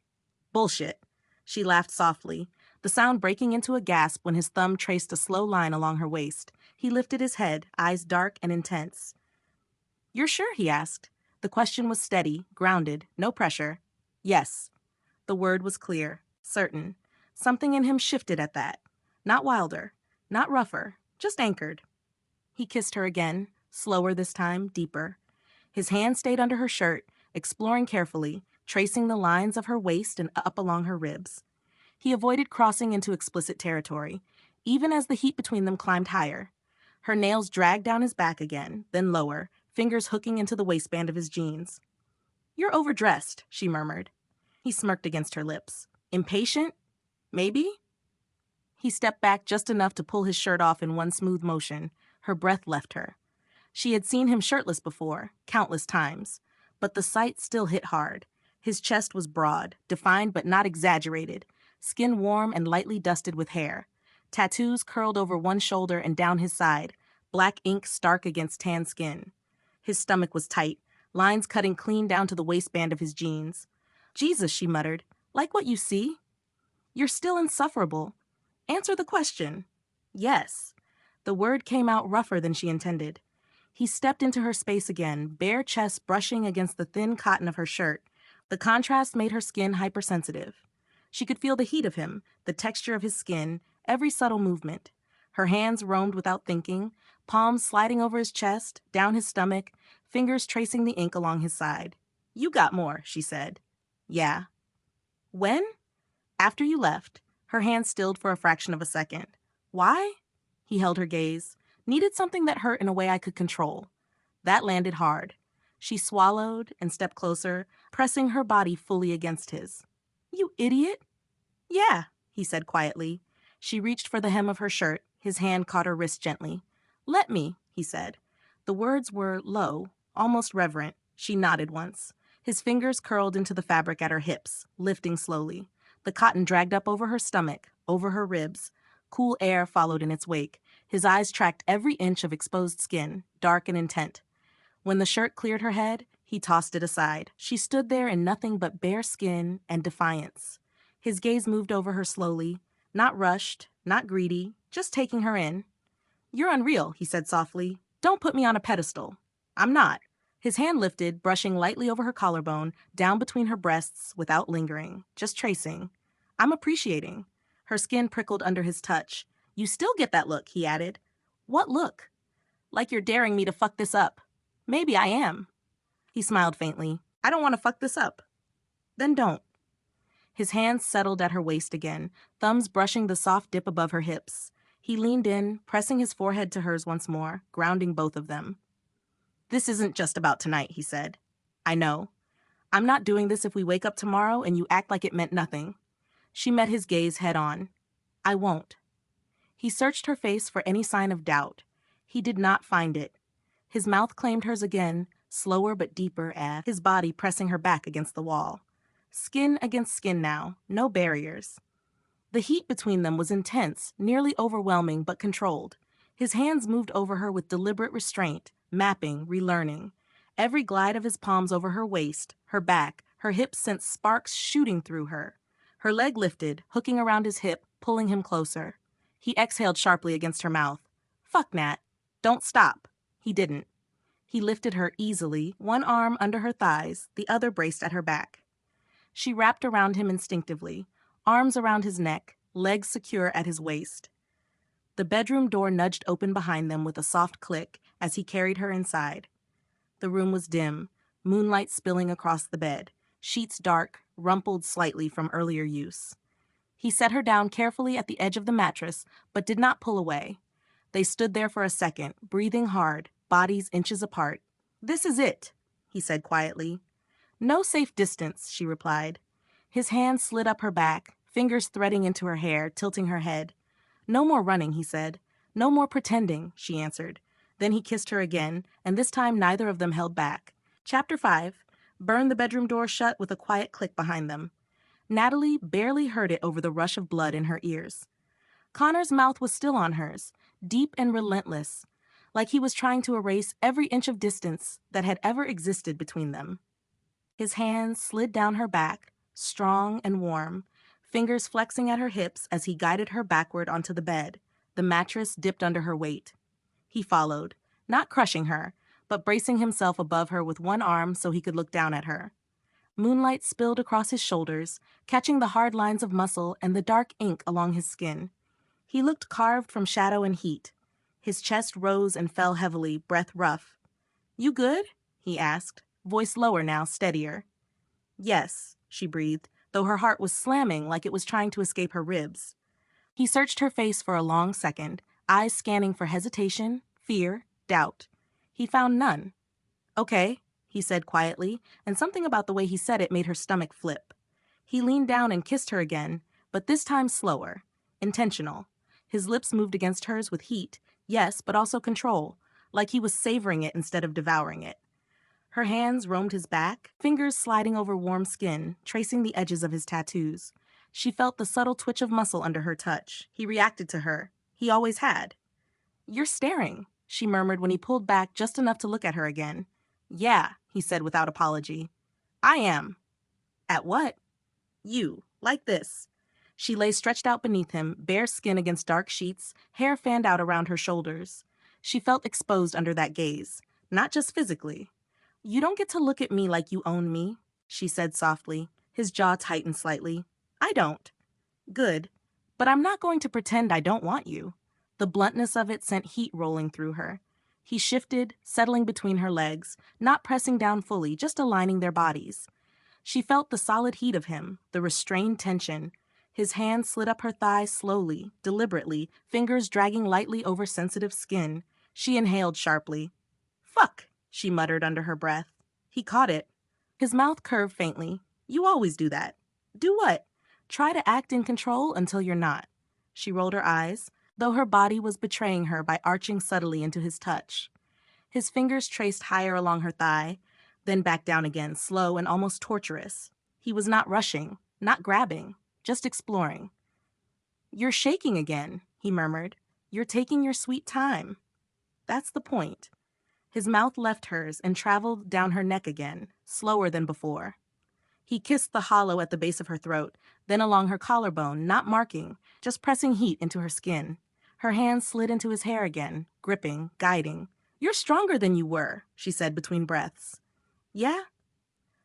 "Bullshit." She laughed softly, the sound breaking into a gasp when his thumb traced a slow line along her waist. He lifted his head, eyes dark and intense. "You're sure?" he asked. The question was steady, grounded, no pressure. "Yes." The word was clear, certain. Something in him shifted at that. Not wilder, not rougher, just anchored. He kissed her again, slower this time, deeper. His hand stayed under her shirt, exploring carefully, tracing the lines of her waist and up along her ribs. He avoided crossing into explicit territory, even as the heat between them climbed higher. Her nails dragged down his back again, then lower, fingers hooking into the waistband of his jeans. "You're overdressed," she murmured. He smirked against her lips. "Impatient? Maybe?" He stepped back just enough to pull his shirt off in one smooth motion. Her breath left her. She had seen him shirtless before, countless times, but the sight still hit hard. His chest was broad, defined but not exaggerated, skin warm and lightly dusted with hair. Tattoos curled over one shoulder and down his side, black ink stark against tan skin. His stomach was tight, lines cutting clean down to the waistband of his jeans. "Jesus," she muttered, "like what you see?" "You're still insufferable. Answer the question." "Yes." The word came out rougher than she intended. He stepped into her space again, bare chest brushing against the thin cotton of her shirt. The contrast made her skin hypersensitive. She could feel the heat of him, the texture of his skin, every subtle movement. Her hands roamed without thinking, palms sliding over his chest, down his stomach, fingers tracing the ink along his side. "You got more," she said. "Yeah." "When?" "After you left." Her hand stilled for a fraction of a second. "Why?" He held her gaze. "Needed something that hurt in a way I could control." That landed hard. She swallowed and stepped closer, pressing her body fully against his. "You idiot!" "Yeah," he said quietly. She reached for the hem of her shirt. His hand caught her wrist gently. "Let me," he said. The words were low, almost reverent. She nodded once. His fingers curled into the fabric at her hips, lifting slowly. The cotton dragged up over her stomach, over her ribs. Cool air followed in its wake. His eyes tracked every inch of exposed skin, dark and intent. When the shirt cleared her head, he tossed it aside. She stood there in nothing but bare skin and defiance. His gaze moved over her slowly, not rushed, not greedy, just taking her in. "You're unreal," he said softly. "Don't put me on a pedestal." "I'm not." His hand lifted, brushing lightly over her collarbone, down between her breasts, without lingering, just tracing. "I'm appreciating." Her skin prickled under his touch. "You still get that look," he added. "What look?" "Like you're daring me to fuck this up." "Maybe I am." He smiled faintly. "I don't want to fuck this up." "Then don't." His hands settled at her waist again, thumbs brushing the soft dip above her hips. He leaned in, pressing his forehead to hers once more, grounding both of them. "This isn't just about tonight," he said. "I know. I'm not doing this if we wake up tomorrow and you act like it meant nothing." She met his gaze head on. "I won't." He searched her face for any sign of doubt. He did not find it. His mouth claimed hers again, slower but deeper, his body pressing her back against the wall. Skin against skin now, no barriers. The heat between them was intense, nearly overwhelming, but controlled. His hands moved over her with deliberate restraint, mapping, relearning. Every glide of his palms over her waist, her back, her hips sent sparks shooting through her. Her leg lifted, hooking around his hip, pulling him closer. He exhaled sharply against her mouth. "Fuck, Nat. Don't stop." He didn't. He lifted her easily, one arm under her thighs, the other braced at her back. She wrapped around him instinctively, arms around his neck, legs secure at his waist. The bedroom door nudged open behind them with a soft click as he carried her inside. The room was dim, moonlight spilling across the bed, sheets dark, rumpled slightly from earlier use. He set her down carefully at the edge of the mattress, but did not pull away. They stood there for a second, breathing hard, bodies inches apart. "This is it," he said quietly. "No safe distance," she replied. His hand slid up her back, fingers threading into her hair, tilting her head. "No more running," he said. "No more pretending," she answered. Then he kissed her again, and this time neither of them held back. Chapter 5 burned the bedroom door shut with a quiet click behind them. Natalie barely heard it over the rush of blood in her ears. Connor's mouth was still on hers, deep and relentless. like he was trying to erase every inch of distance that had ever existed between them. His hands slid down her back, strong and warm, fingers flexing at her hips as he guided her backward onto the bed, the mattress dipped under her weight. He followed, not crushing her, but bracing himself above her with one arm so he could look down at her. Moonlight spilled across his shoulders, catching the hard lines of muscle and the dark ink along his skin. He looked carved from shadow and heat. His chest rose and fell heavily, breath rough. "You good?" he asked, voice lower now, steadier. "Yes," she breathed, though her heart was slamming like it was trying to escape her ribs. He searched her face for a long second, eyes scanning for hesitation, fear, doubt. He found none. "Okay," he said quietly, and something about the way he said it made her stomach flip. He leaned down and kissed her again, but this time slower, intentional. His lips moved against hers with heat, yes, but also control, like he was savoring it instead of devouring it. Her hands roamed his back, fingers sliding over warm skin, tracing the edges of his tattoos. She felt the subtle twitch of muscle under her touch. He reacted to her. He always had. "You're staring," she murmured when he pulled back just enough to look at her again. "Yeah," he said without apology. "I am." "At what?" "You. Like this." She lay stretched out beneath him, bare skin against dark sheets, hair fanned out around her shoulders. She felt exposed under that gaze, not just physically. "You don't get to look at me like you own me," she said softly. His jaw tightened slightly. "I don't." "Good. But I'm not going to pretend I don't want you." The bluntness of it sent heat rolling through her. He shifted, settling between her legs, not pressing down fully, just aligning their bodies. She felt the solid heat of him, the restrained tension. His hand slid up her thigh slowly, deliberately, fingers dragging lightly over sensitive skin. She inhaled sharply. "Fuck," she muttered under her breath. He caught it. His mouth curved faintly. "You always do that." "Do what?" "Try to act in control until you're not." She rolled her eyes, though her body was betraying her by arching subtly into his touch. His fingers traced higher along her thigh, then back down again, slow and almost torturous. He was not rushing, not grabbing, just exploring. "You're shaking again," he murmured. "You're taking your sweet time." "That's the point." His mouth left hers and traveled down her neck again, slower than before. He kissed the hollow at the base of her throat, then along her collarbone, not marking, just pressing heat into her skin. Her hands slid into his hair again, gripping, guiding. "You're stronger than you were," she said between breaths. "Yeah?"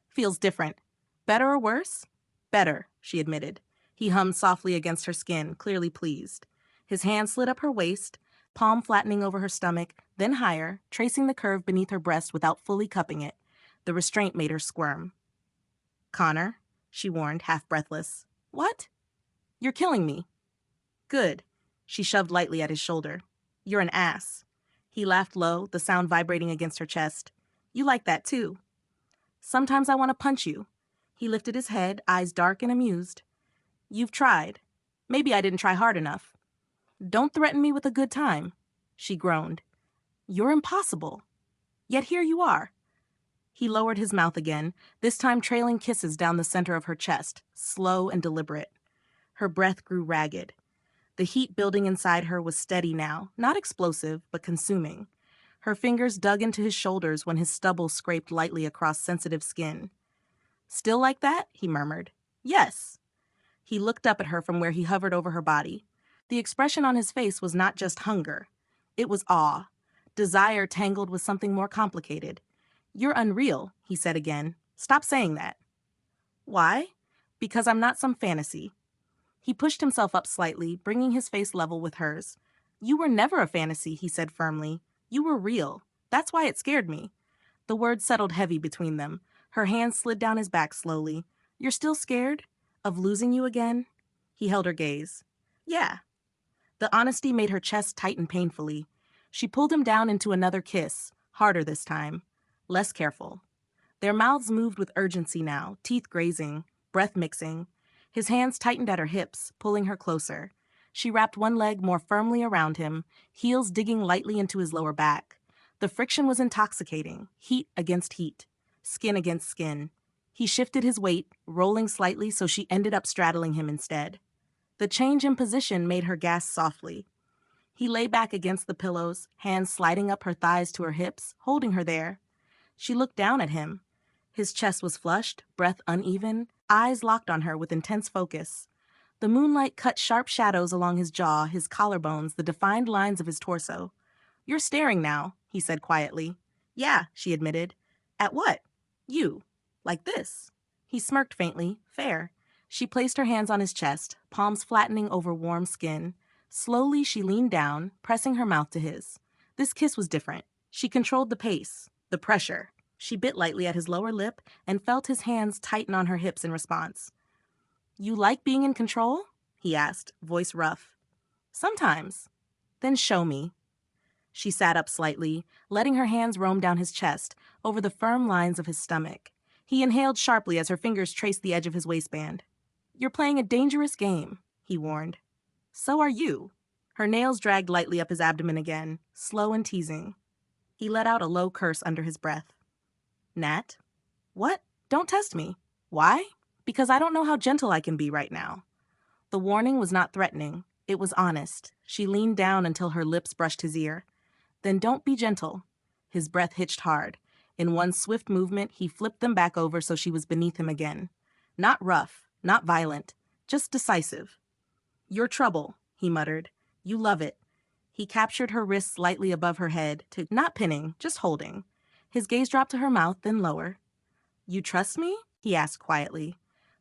"Feels different." "Better or worse?" "Better," she admitted. He hummed softly against her skin, clearly pleased. His hand slid up her waist, palm flattening over her stomach, then higher, tracing the curve beneath her breast without fully cupping it. The restraint made her squirm. "Connor," she warned, half breathless. "What?" "You're killing me." "Good." She shoved lightly at his shoulder. "You're an ass." He laughed low, the sound vibrating against her chest. "You like that too." "Sometimes I want to punch you." He lifted his head, eyes dark and amused. "You've tried. Maybe I didn't try hard enough." "Don't threaten me with a good time." She groaned. "You're impossible." "Yet here you are." He lowered his mouth again, this time trailing kisses down the center of her chest, slow and deliberate. Her breath grew ragged. The heat building inside her was steady now, not explosive, but consuming. Her fingers dug into his shoulders when his stubble scraped lightly across sensitive skin. "Still like that?" he murmured. "Yes." He looked up at her from where he hovered over her body. The expression on his face was not just hunger. It was awe, desire tangled with something more complicated. "You're unreal," he said again. "Stop saying that." "Why?" "Because I'm not some fantasy." He pushed himself up slightly, bringing his face level with hers. "You were never a fantasy," he said firmly. "You were real. That's why it scared me." The words settled heavy between them. Her hand slid down his back slowly. "You're still scared? Of losing you again?" He held her gaze. "Yeah." The honesty made her chest tighten painfully. She pulled him down into another kiss, harder this time, less careful. Their mouths moved with urgency now, teeth grazing, breath mixing. His hands tightened at her hips, pulling her closer. She wrapped one leg more firmly around him, heels digging lightly into his lower back. The friction was intoxicating, heat against heat, skin against skin. He shifted his weight, rolling slightly so she ended up straddling him instead. The change in position made her gasp softly. He lay back against the pillows, hands sliding up her thighs to her hips, holding her there. She looked down at him. His chest was flushed, breath uneven, eyes locked on her with intense focus. The moonlight cut sharp shadows along his jaw, his collarbones, the defined lines of his torso. "You're staring now," he said quietly. "Yeah," she admitted. "At what?" "You. Like this." He smirked faintly. "Fair." She placed her hands on his chest, palms flattening over warm skin. Slowly, she leaned down, pressing her mouth to his. This kiss was different. She controlled the pace, the pressure. She bit lightly at his lower lip and felt his hands tighten on her hips in response. "You like being in control?" he asked, voice rough. "Sometimes." "Then show me." She sat up slightly, letting her hands roam down his chest, over the firm lines of his stomach. He inhaled sharply as her fingers traced the edge of his waistband. "You're playing a dangerous game," he warned. "So are you." Her nails dragged lightly up his abdomen again, slow and teasing. He let out a low curse under his breath. "Nat?" "What? Don't test me." "Why?" "Because I don't know how gentle I can be right now." The warning was not threatening. It was honest. She leaned down until her lips brushed his ear. "Then don't be gentle." His breath hitched hard. In one swift movement, he flipped them back over so she was beneath him again. Not rough, not violent, just decisive. "You're trouble," he muttered. "You love it." He captured her wrists slightly above her head, not pinning, just holding. His gaze dropped to her mouth, then lower. "You trust me?" he asked quietly.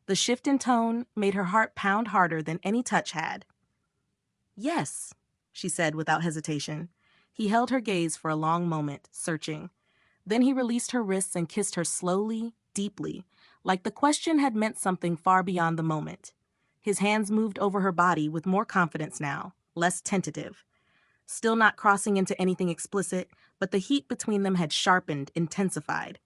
The shift in tone made her heart pound harder than any touch had. "Yes," she said without hesitation. He held her gaze for a long moment, searching. Then he released her wrists and kissed her slowly, deeply, like the question had meant something far beyond the moment. His hands moved over her body with more confidence now, less tentative. Still not crossing into anything explicit, but the heat between them had sharpened, intensified.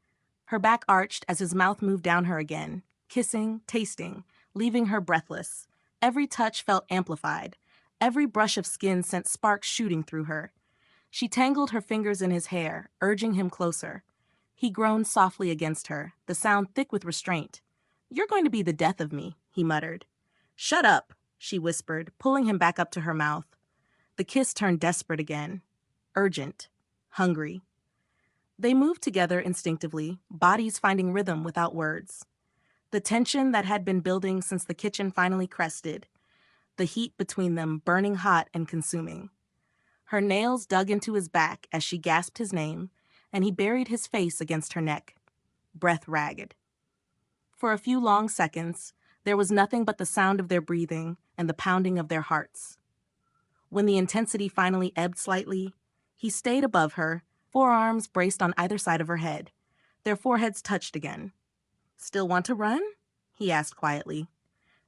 Her back arched as his mouth moved down her again, kissing, tasting, leaving her breathless. Every touch felt amplified. Every brush of skin sent sparks shooting through her. She tangled her fingers in his hair, urging him closer. He groaned softly against her, the sound thick with restraint. "You're going to be the death of me," he muttered. "Shut up," she whispered, pulling him back up to her mouth. The kiss turned desperate again. Urgent. Hungry. They moved together instinctively, bodies finding rhythm without words. The tension that had been building since the kitchen finally crested. The heat between them burning hot and consuming. Her nails dug into his back as she gasped his name, and he buried his face against her neck, breath ragged. For a few long seconds, there was nothing but the sound of their breathing and the pounding of their hearts. When the intensity finally ebbed slightly, he stayed above her, forearms braced on either side of her head. Their foreheads touched again. "Still want to run?" he asked quietly.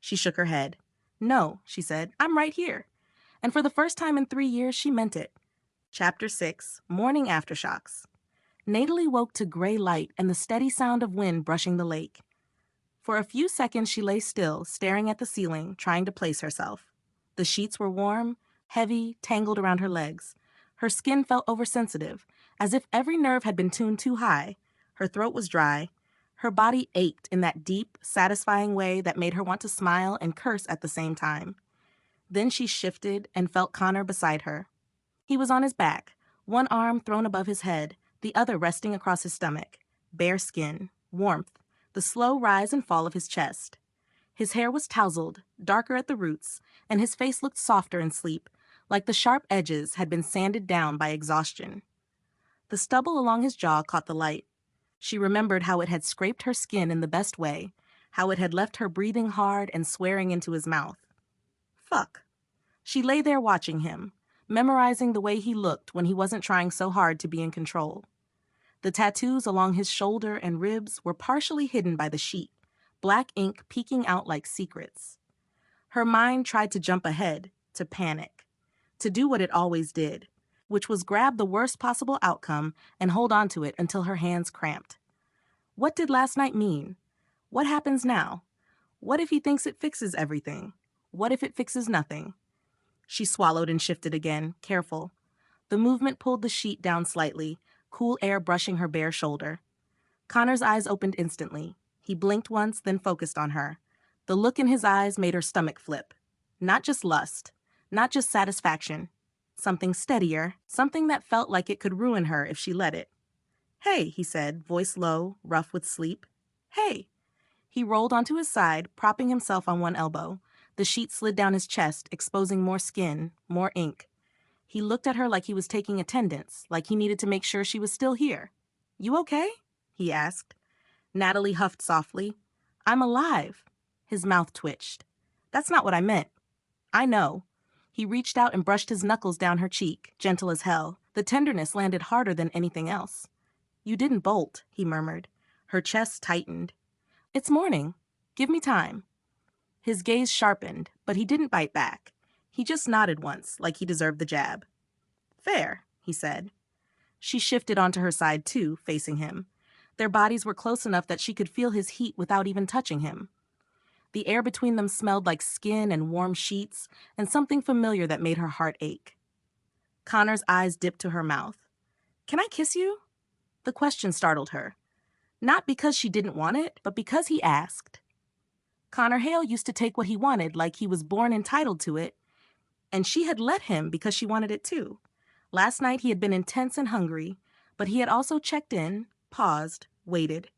She shook her head. "No," she said, "I'm right here." And for the first time in 3 years, she meant it. Chapter 6, Morning Aftershocks. Natalie woke to gray light and the steady sound of wind brushing the lake. For a few seconds, she lay still, staring at the ceiling, trying to place herself. The sheets were warm, heavy, tangled around her legs. Her skin felt oversensitive, as if every nerve had been tuned too high. Her throat was dry. Her body ached in that deep, satisfying way that made her want to smile and curse at the same time. Then she shifted and felt Connor beside her. He was on his back, one arm thrown above his head, the other resting across his stomach. Bare skin, warmth, the slow rise and fall of his chest. His hair was tousled, darker at the roots, and his face looked softer in sleep, like the sharp edges had been sanded down by exhaustion. The stubble along his jaw caught the light. She remembered how it had scraped her skin in the best way, how it had left her breathing hard and swearing into his mouth. Fuck. She lay there watching him, memorizing the way he looked when he wasn't trying so hard to be in control. The tattoos along his shoulder and ribs were partially hidden by the sheet, black ink peeking out like secrets. Her mind tried to jump ahead, to panic, to do what it always did, which was grab the worst possible outcome and hold on to it until her hands cramped. What did last night mean? What happens now? What if he thinks it fixes everything? What if it fixes nothing? She swallowed and shifted again, careful. The movement pulled the sheet down slightly, cool air brushing her bare shoulder. Connor's eyes opened instantly. He blinked once, then focused on her. The look in his eyes made her stomach flip. Not just lust, not just satisfaction. Something steadier, something that felt like it could ruin her if she let it. "Hey," he said, voice low, rough with sleep. "Hey." He rolled onto his side, propping himself on one elbow. The sheet slid down his chest, exposing more skin, more ink. He looked at her like he was taking attendance, like he needed to make sure she was still here. "You okay?" he asked. Natalie huffed softly. "I'm alive." His mouth twitched. "That's not what I meant." "I know." He reached out and brushed his knuckles down her cheek, gentle as hell. The tenderness landed harder than anything else. "You didn't bolt," he murmured. Her chest tightened. "It's morning. Give me time." His gaze sharpened, but he didn't bite back. He just nodded once, like he deserved the jab. "Fair," he said. She shifted onto her side too, facing him. Their bodies were close enough that she could feel his heat without even touching him. The air between them smelled like skin and warm sheets, and something familiar that made her heart ache. Connor's eyes dipped to her mouth. "Can I kiss you?" The question startled her. Not because she didn't want it, but because he asked. Connor Hale used to take what he wanted like he was born entitled to it, and she had let him because she wanted it too. Last night he had been intense and hungry, but he had also checked in, paused, waited.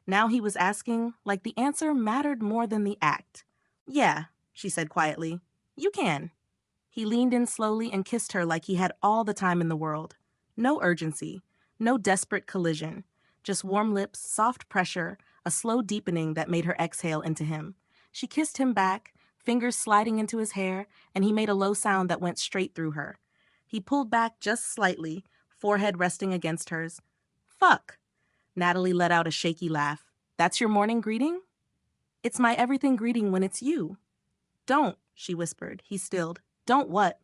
Now he was asking like the answer mattered more than the act. "Yeah," she said quietly. "You can." He leaned in slowly and kissed her like he had all the time in the world. No urgency, no desperate collision, just warm lips, soft pressure, a slow deepening that made her exhale into him. She kissed him back, fingers sliding into his hair, and he made a low sound that went straight through her. He pulled back just slightly, forehead resting against hers. "Fuck." Natalie let out a shaky laugh. "That's your morning greeting?" "It's my everything greeting when it's you." "Don't," she whispered. He stilled. "Don't what?"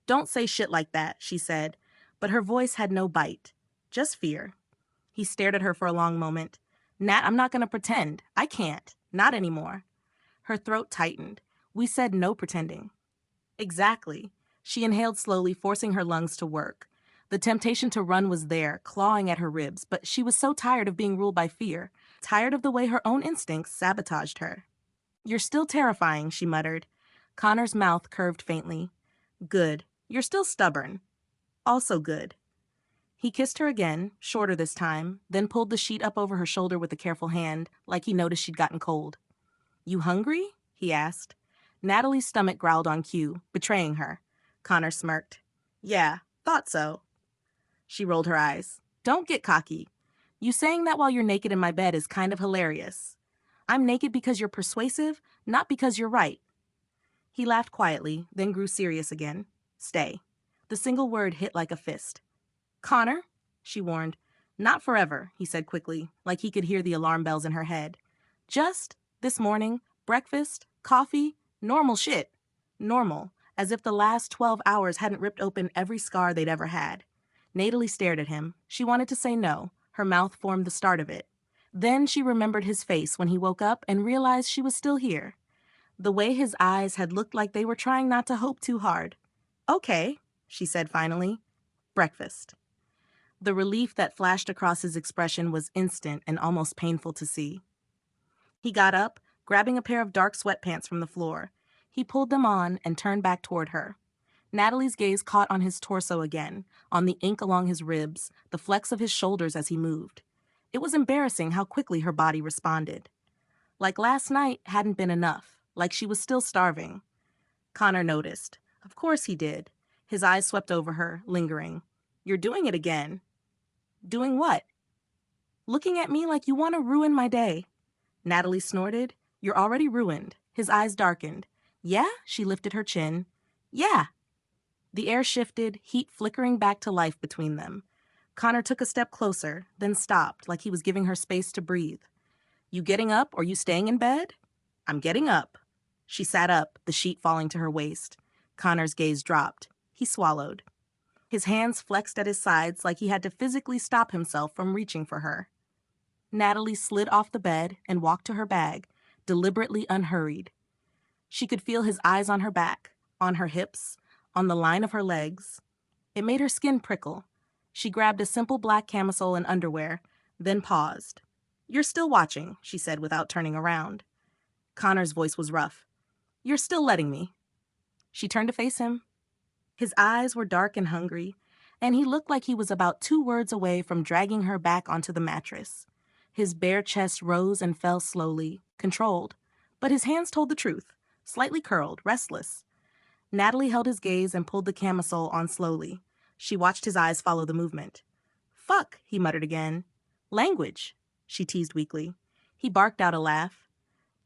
"Don't say shit like that," she said, but her voice had no bite, just fear. He stared at her for a long moment. "Nat, I'm not going to pretend. I can't. Not anymore." Her throat tightened. "We said no pretending." "Exactly." She inhaled slowly, forcing her lungs to work. The temptation to run was there, clawing at her ribs, but she was so tired of being ruled by fear, tired of the way her own instincts sabotaged her. "You're still terrifying," she muttered. Connor's mouth curved faintly. "Good. You're still stubborn. Also good." He kissed her again, shorter this time, then pulled the sheet up over her shoulder with a careful hand, like he noticed she'd gotten cold. "You hungry?" he asked. Natalie's stomach growled on cue, betraying her. Connor smirked. "Yeah, thought so." She rolled her eyes. "Don't get cocky. You saying that while you're naked in my bed is kind of hilarious. I'm naked because you're persuasive, not because you're right." He laughed quietly, then grew serious again. "Stay." The single word hit like a fist. "Connor," she warned. "Not forever," he said quickly, like he could hear the alarm bells in her head. "Just this morning, breakfast, coffee, normal shit." Normal, as if the last 12 hours hadn't ripped open every scar they'd ever had. Natalie stared at him. She wanted to say no. Her mouth formed the start of it. Then she remembered his face when he woke up and realized she was still here. The way his eyes had looked like they were trying not to hope too hard. "Okay," she said finally. "Breakfast." The relief that flashed across his expression was instant and almost painful to see. He got up, grabbing a pair of dark sweatpants from the floor. He pulled them on and turned back toward her. Natalie's gaze caught on his torso again, on the ink along his ribs, the flex of his shoulders as he moved. It was embarrassing how quickly her body responded. Like last night hadn't been enough, like she was still starving. Connor noticed. Of course he did. His eyes swept over her, lingering. "You're doing it again." "Doing what?" "Looking at me like you want to ruin my day." Natalie snorted. "You're already ruined." His eyes darkened. "Yeah?" She lifted her chin. "Yeah." The air shifted, heat flickering back to life between them. Connor took a step closer, then stopped, like he was giving her space to breathe. "You getting up or you staying in bed?" "I'm getting up." She sat up, the sheet falling to her waist. Connor's gaze dropped. He swallowed. His hands flexed at his sides like he had to physically stop himself from reaching for her. Natalie slid off the bed and walked to her bag, deliberately unhurried. She could feel his eyes on her back, on her hips, on the line of her legs. It made her skin prickle. She grabbed a simple black camisole and underwear, then paused. "You're still watching," she said without turning around. Connor's voice was rough. "You're still letting me." She turned to face him. His eyes were dark and hungry, and he looked like he was about 2 words away from dragging her back onto the mattress. His bare chest rose and fell slowly, controlled, but his hands told the truth, slightly curled, restless. Natalie held his gaze and pulled the camisole on slowly. She watched his eyes follow the movement. "Fuck," he muttered again. "Language," she teased weakly. He barked out a laugh.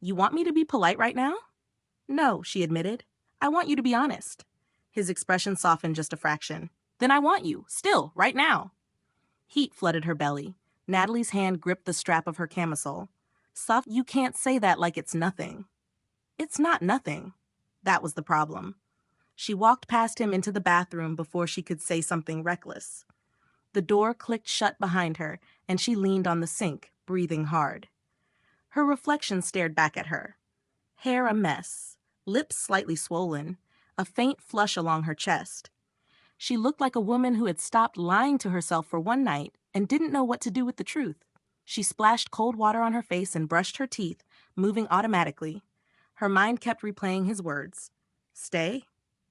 "You want me to be polite right now?" "No," she admitted. "I want you to be honest." His expression softened just a fraction. "Then I want you, still, right now." Heat flooded her belly. Natalie's hand gripped the strap of her camisole. "Soft, you can't say that like it's nothing." "It's not nothing." That was the problem. She walked past him into the bathroom before she could say something reckless. The door clicked shut behind her, and she leaned on the sink, breathing hard. Her reflection stared back at her. Hair a mess, lips slightly swollen, a faint flush along her chest. She looked like a woman who had stopped lying to herself for one night and didn't know what to do with the truth. She splashed cold water on her face and brushed her teeth, moving automatically. Her mind kept replaying his words. Stay,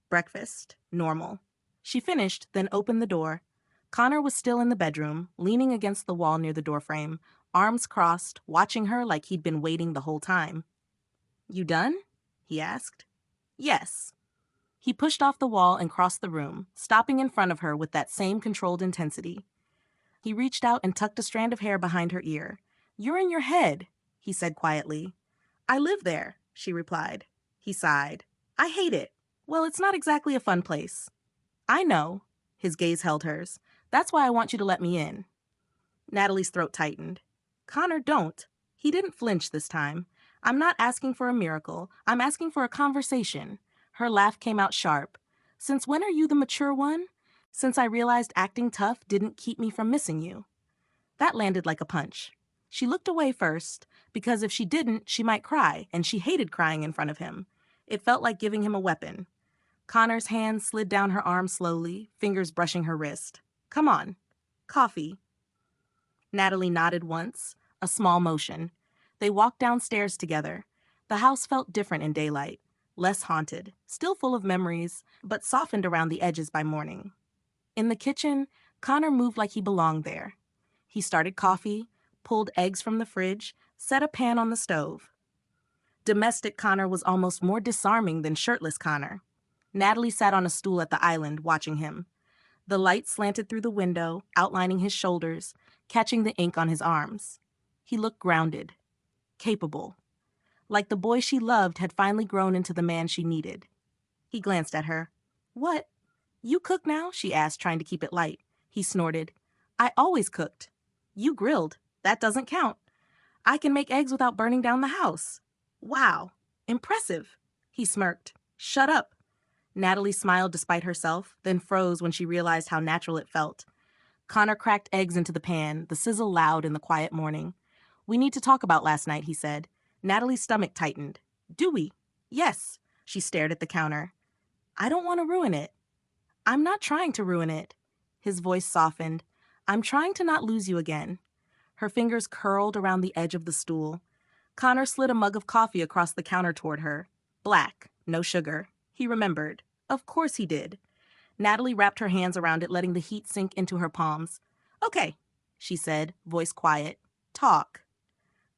breakfast, normal. She finished, then opened the door. Connor was still in the bedroom, leaning against the wall near the doorframe, arms crossed, watching her like he'd been waiting the whole time. "You done?" he asked. "Yes." He pushed off the wall and crossed the room, stopping in front of her with that same controlled intensity. He reached out and tucked a strand of hair behind her ear. "You're in your head," he said quietly. "I live there," she replied. He sighed. "I hate it." "Well, it's not exactly a fun place." "I know." His gaze held hers. "That's why I want you to let me in." Natalie's throat tightened. "Connor, don't." He didn't flinch this time. "I'm not asking for a miracle. I'm asking for a conversation." Her laugh came out sharp. "Since when are you the mature one? Since I realized acting tough didn't keep me from missing you." That landed like a punch. She looked away first, because if she didn't, she might cry, and she hated crying in front of him. It felt like giving him a weapon. Connor's hand slid down her arm slowly, fingers brushing her wrist. "Come on. Coffee." Natalie nodded once, a small motion. They walked downstairs together. The house felt different in daylight, less haunted, still full of memories, but softened around the edges by morning. In the kitchen, Connor moved like he belonged there. He started coffee, pulled eggs from the fridge, set a pan on the stove. Domestic Connor was almost more disarming than shirtless Connor. Natalie sat on a stool at the island, watching him. The light slanted through the window, outlining his shoulders, catching the ink on his arms. He looked grounded, capable. Like the boy she loved had finally grown into the man she needed. He glanced at her. "What? You cook now?" she asked, trying to keep it light. He snorted. "I always cooked." "You grilled. That doesn't count." "I can make eggs without burning down the house." "Wow. Impressive." He smirked. "Shut up." Natalie smiled despite herself, then froze when she realized how natural it felt. Connor cracked eggs into the pan, the sizzle loud in the quiet morning. "We need to talk about last night," he said. Natalie's stomach tightened. "Do we?" "Yes." She stared at the counter. "I don't want to ruin it." "I'm not trying to ruin it." His voice softened. "I'm trying to not lose you again." Her fingers curled around the edge of the stool. Connor slid a mug of coffee across the counter toward her. Black, no sugar. He remembered. Of course he did. Natalie wrapped her hands around it, letting the heat sink into her palms. "Okay," she said, voice quiet. "Talk."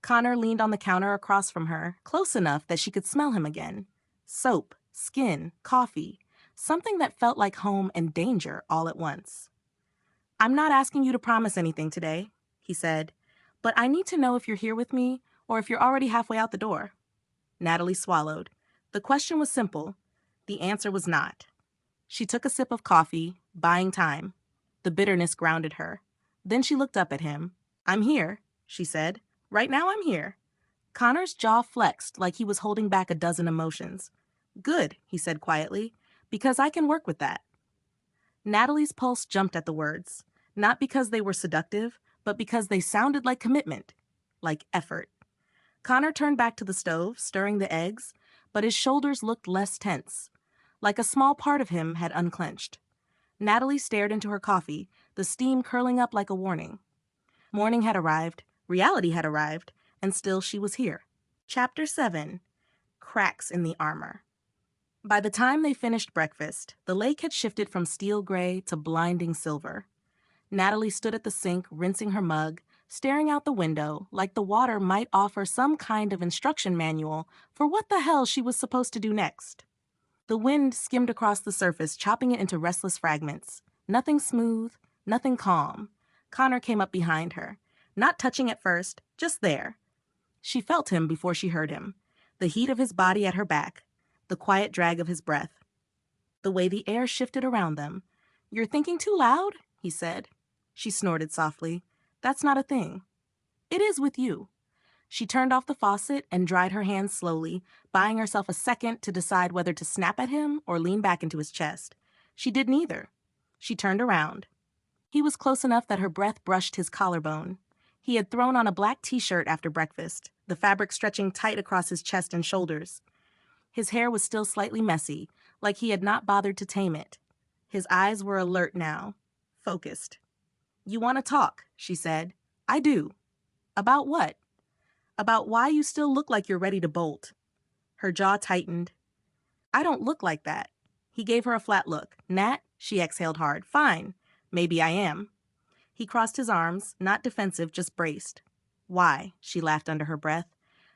Connor leaned on the counter across from her, close enough that she could smell him again. Soap, skin, coffee, something that felt like home and danger all at once. "I'm not asking you to promise anything today," he said, "but I need to know if you're here with me or if you're already halfway out the door." Natalie swallowed. The question was simple. The answer was not. She took a sip of coffee, buying time. The bitterness grounded her. Then she looked up at him. "I'm here," she said. "Right now I'm here." Connor's jaw flexed like he was holding back a dozen emotions. "Good," he said quietly, "because I can work with that." Natalie's pulse jumped at the words, not because they were seductive, but because they sounded like commitment, like effort. Connor turned back to the stove, stirring the eggs, but his shoulders looked less tense, like a small part of him had unclenched. Natalie stared into her coffee, the steam curling up like a warning. Morning had arrived, reality had arrived, and still she was here. Chapter 7. Cracks in the Armor. By the time they finished breakfast, the lake had shifted from steel gray to blinding silver. Natalie stood at the sink, rinsing her mug, staring out the window like the water might offer some kind of instruction manual for what the hell she was supposed to do next. The wind skimmed across the surface, chopping it into restless fragments. Nothing smooth, nothing calm. Connor came up behind her, not touching at first, just there. She felt him before she heard him, the heat of his body at her back, the quiet drag of his breath, the way the air shifted around them. "You're thinking too loud," he said. She snorted softly. "That's not a thing." "It is with you." She turned off the faucet and dried her hands slowly, buying herself a second to decide whether to snap at him or lean back into his chest. She did neither. She turned around. He was close enough that her breath brushed his collarbone. He had thrown on a black t-shirt after breakfast, the fabric stretching tight across his chest and shoulders. His hair was still slightly messy, like he had not bothered to tame it. His eyes were alert now, focused. "You want to talk," she said. "I do." "About what?" "About why you still look like you're ready to bolt." Her jaw tightened. "I don't look like that." He gave her a flat look. "Nat," she exhaled hard. "Fine. Maybe I am." He crossed his arms, not defensive, just braced. "Why?" She laughed under her breath.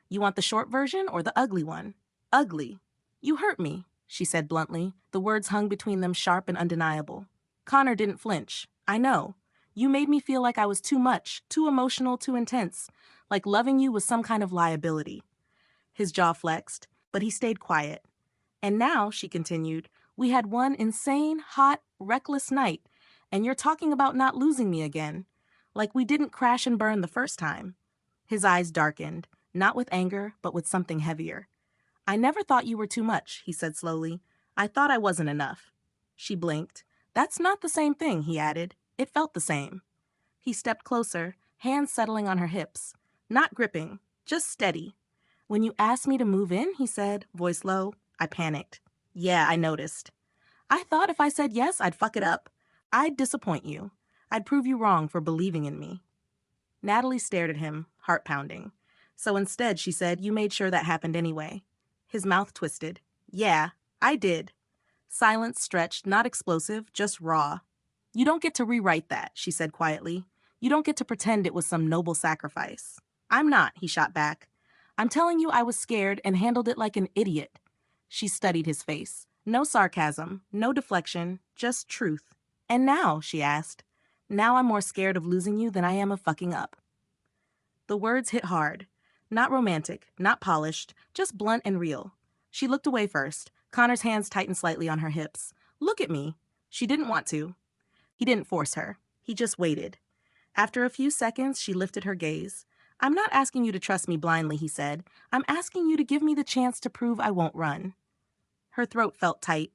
"You want the short version or the ugly one?" "Ugly." "You hurt me," she said bluntly. The words hung between them, sharp and undeniable. Connor didn't flinch. "I know. You made me feel like I was too much, too emotional, too intense, like loving you was some kind of liability." His jaw flexed, but he stayed quiet. "And now," she continued, "we had one insane, hot, reckless night, and you're talking about not losing me again. Like we didn't crash and burn the first time." His eyes darkened, not with anger, but with something heavier. "I never thought you were too much," he said slowly. "I thought I wasn't enough." She blinked. "That's not the same thing," he added. "It felt the same." He stepped closer, hands settling on her hips. Not gripping, just steady. "When you asked me to move in," he said, voice low, I panicked. "Yeah, I noticed. I thought if I said yes, I'd fuck it up. I'd disappoint you. I'd prove you wrong for believing in me." Natalie stared at him, heart pounding. So instead, she said, "You made sure that happened anyway." His mouth twisted. "Yeah, I did." Silence stretched, not explosive, just raw. "You don't get to rewrite that," she said quietly. "You don't get to pretend it was some noble sacrifice." "I'm not," he shot back. "I'm telling you I was scared and handled it like an idiot." She studied his face. No sarcasm, no deflection, just truth. "And now?" she asked. "Now I'm more scared of losing you than I am of fucking up." The words hit hard. Not romantic, not polished, just blunt and real. She looked away first. Connor's hands tightened slightly on her hips. "Look at me." She didn't want to. He didn't force her. He just waited. After a few seconds, she lifted her gaze. "I'm not asking you to trust me blindly," he said. "I'm asking you to give me the chance to prove I won't run." Her throat felt tight.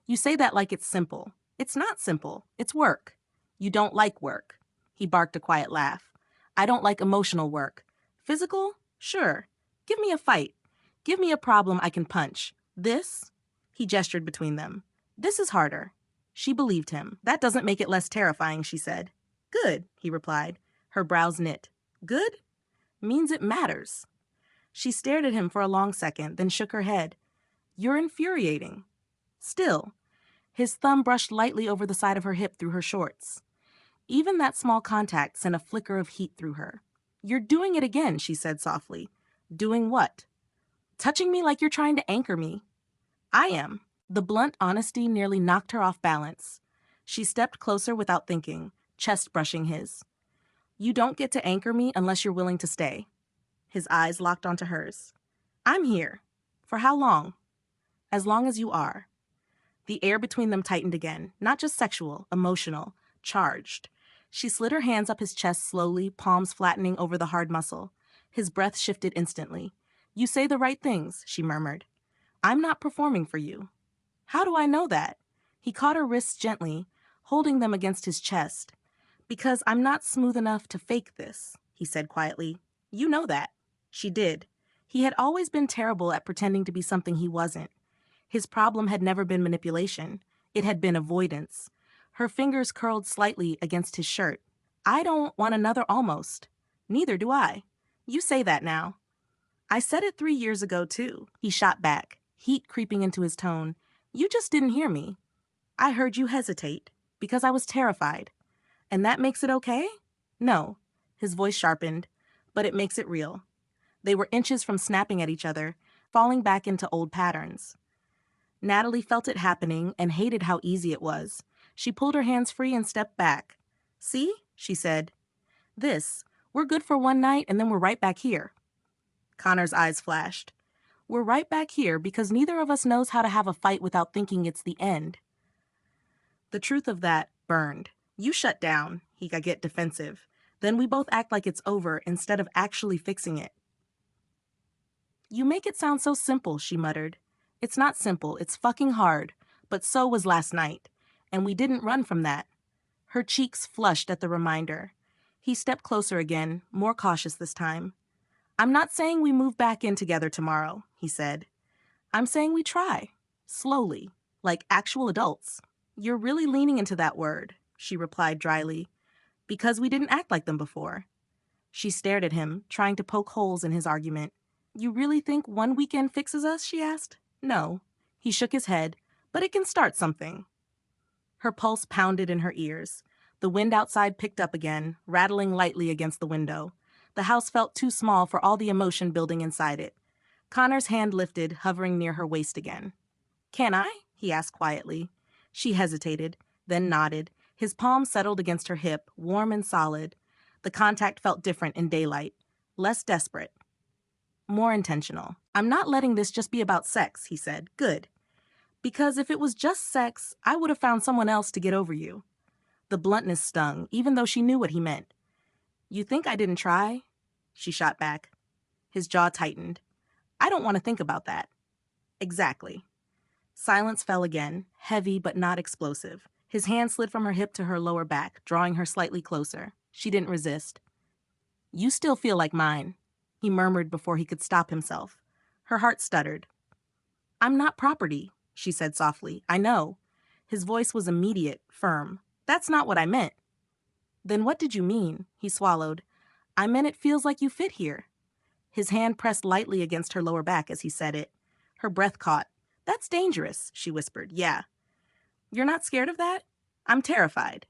"You say that like it's simple. It's not simple. It's work." "You don't like work." He barked a quiet laugh. "I don't like emotional work. Physical? Sure. Give me a fight. Give me a problem I can punch. This?" He gestured between them. "This is harder." She believed him. "That doesn't make it less terrifying," she said. "Good," he replied. Her brows knit. "Good? Means it matters." She stared at him for a long second, then shook her head. "You're infuriating." Still. His thumb brushed lightly over the side of her hip through her shorts. Even that small contact sent a flicker of heat through her. "You're doing it again," she said softly. "Doing what?" "Touching me like you're trying to anchor me." "I am." The blunt honesty nearly knocked her off balance. She stepped closer without thinking, chest brushing his. "You don't get to anchor me unless you're willing to stay." His eyes locked onto hers. "I'm here." "For how long?" "As long as you are." The air between them tightened again, not just sexual, emotional, charged. She slid her hands up his chest slowly, palms flattening over the hard muscle. His breath shifted instantly. "You say the right things," she murmured. "I'm not performing for you." "How do I know that?" He caught her wrists gently, holding them against his chest. "Because I'm not smooth enough to fake this," he said quietly. "You know that." She did. He had always been terrible at pretending to be something he wasn't. His problem had never been manipulation. It had been avoidance. Her fingers curled slightly against his shirt. "I don't want another almost." "Neither do I." "You say that now." "I said it 3 years ago, too," he shot back, heat creeping into his tone. You just didn't hear me. I heard you hesitate, because I was terrified. And that makes it okay? No. His voice sharpened, but it makes it real. They were inches from snapping at each other, falling back into old patterns. Natalie felt it happening and hated how easy it was. She pulled her hands free and stepped back. See, she said. We're good for one night and then we're right back here. Connor's eyes flashed. We're right back here because neither of us knows how to have a fight without thinking it's the end. The truth of that burned. You shut down, he got get defensive. Then we both act like it's over instead of actually fixing it. You make it sound so simple, she muttered. It's not simple, it's fucking hard. But so was last night. And we didn't run from that. Her cheeks flushed at the reminder. He stepped closer again, more cautious this time. I'm not saying we move back in together tomorrow, he said. I'm saying we try. Slowly. Like actual adults. You're really leaning into that word, she replied dryly. Because we didn't act like them before. She stared at him, trying to poke holes in his argument. You really think one weekend fixes us, she asked. No. He shook his head. But it can start something. Her pulse pounded in her ears. The wind outside picked up again, rattling lightly against the window. The house felt too small for all the emotion building inside it. Connor's hand lifted, hovering near her waist again. Can I? He asked quietly. She hesitated, then nodded. His palm settled against her hip, warm and solid. The contact felt different in daylight. Less desperate. More intentional. I'm not letting this just be about sex, he said. Good. Because if it was just sex, I would have found someone else to get over you. The bluntness stung, even though she knew what he meant. You think I didn't try? She shot back. His jaw tightened. I don't want to think about that. Exactly. Silence fell again, heavy but not explosive. His hand slid from her hip to her lower back, drawing her slightly closer. She didn't resist. You still feel like mine, he murmured before he could stop himself. Her heart stuttered. I'm not property, she said softly. I know. His voice was immediate, firm. That's not what I meant. Then what did you mean? He swallowed. I meant it feels like you fit here. His hand pressed lightly against her lower back as he said it. Her breath caught. That's dangerous, she whispered. Yeah. You're not scared of that? I'm terrified.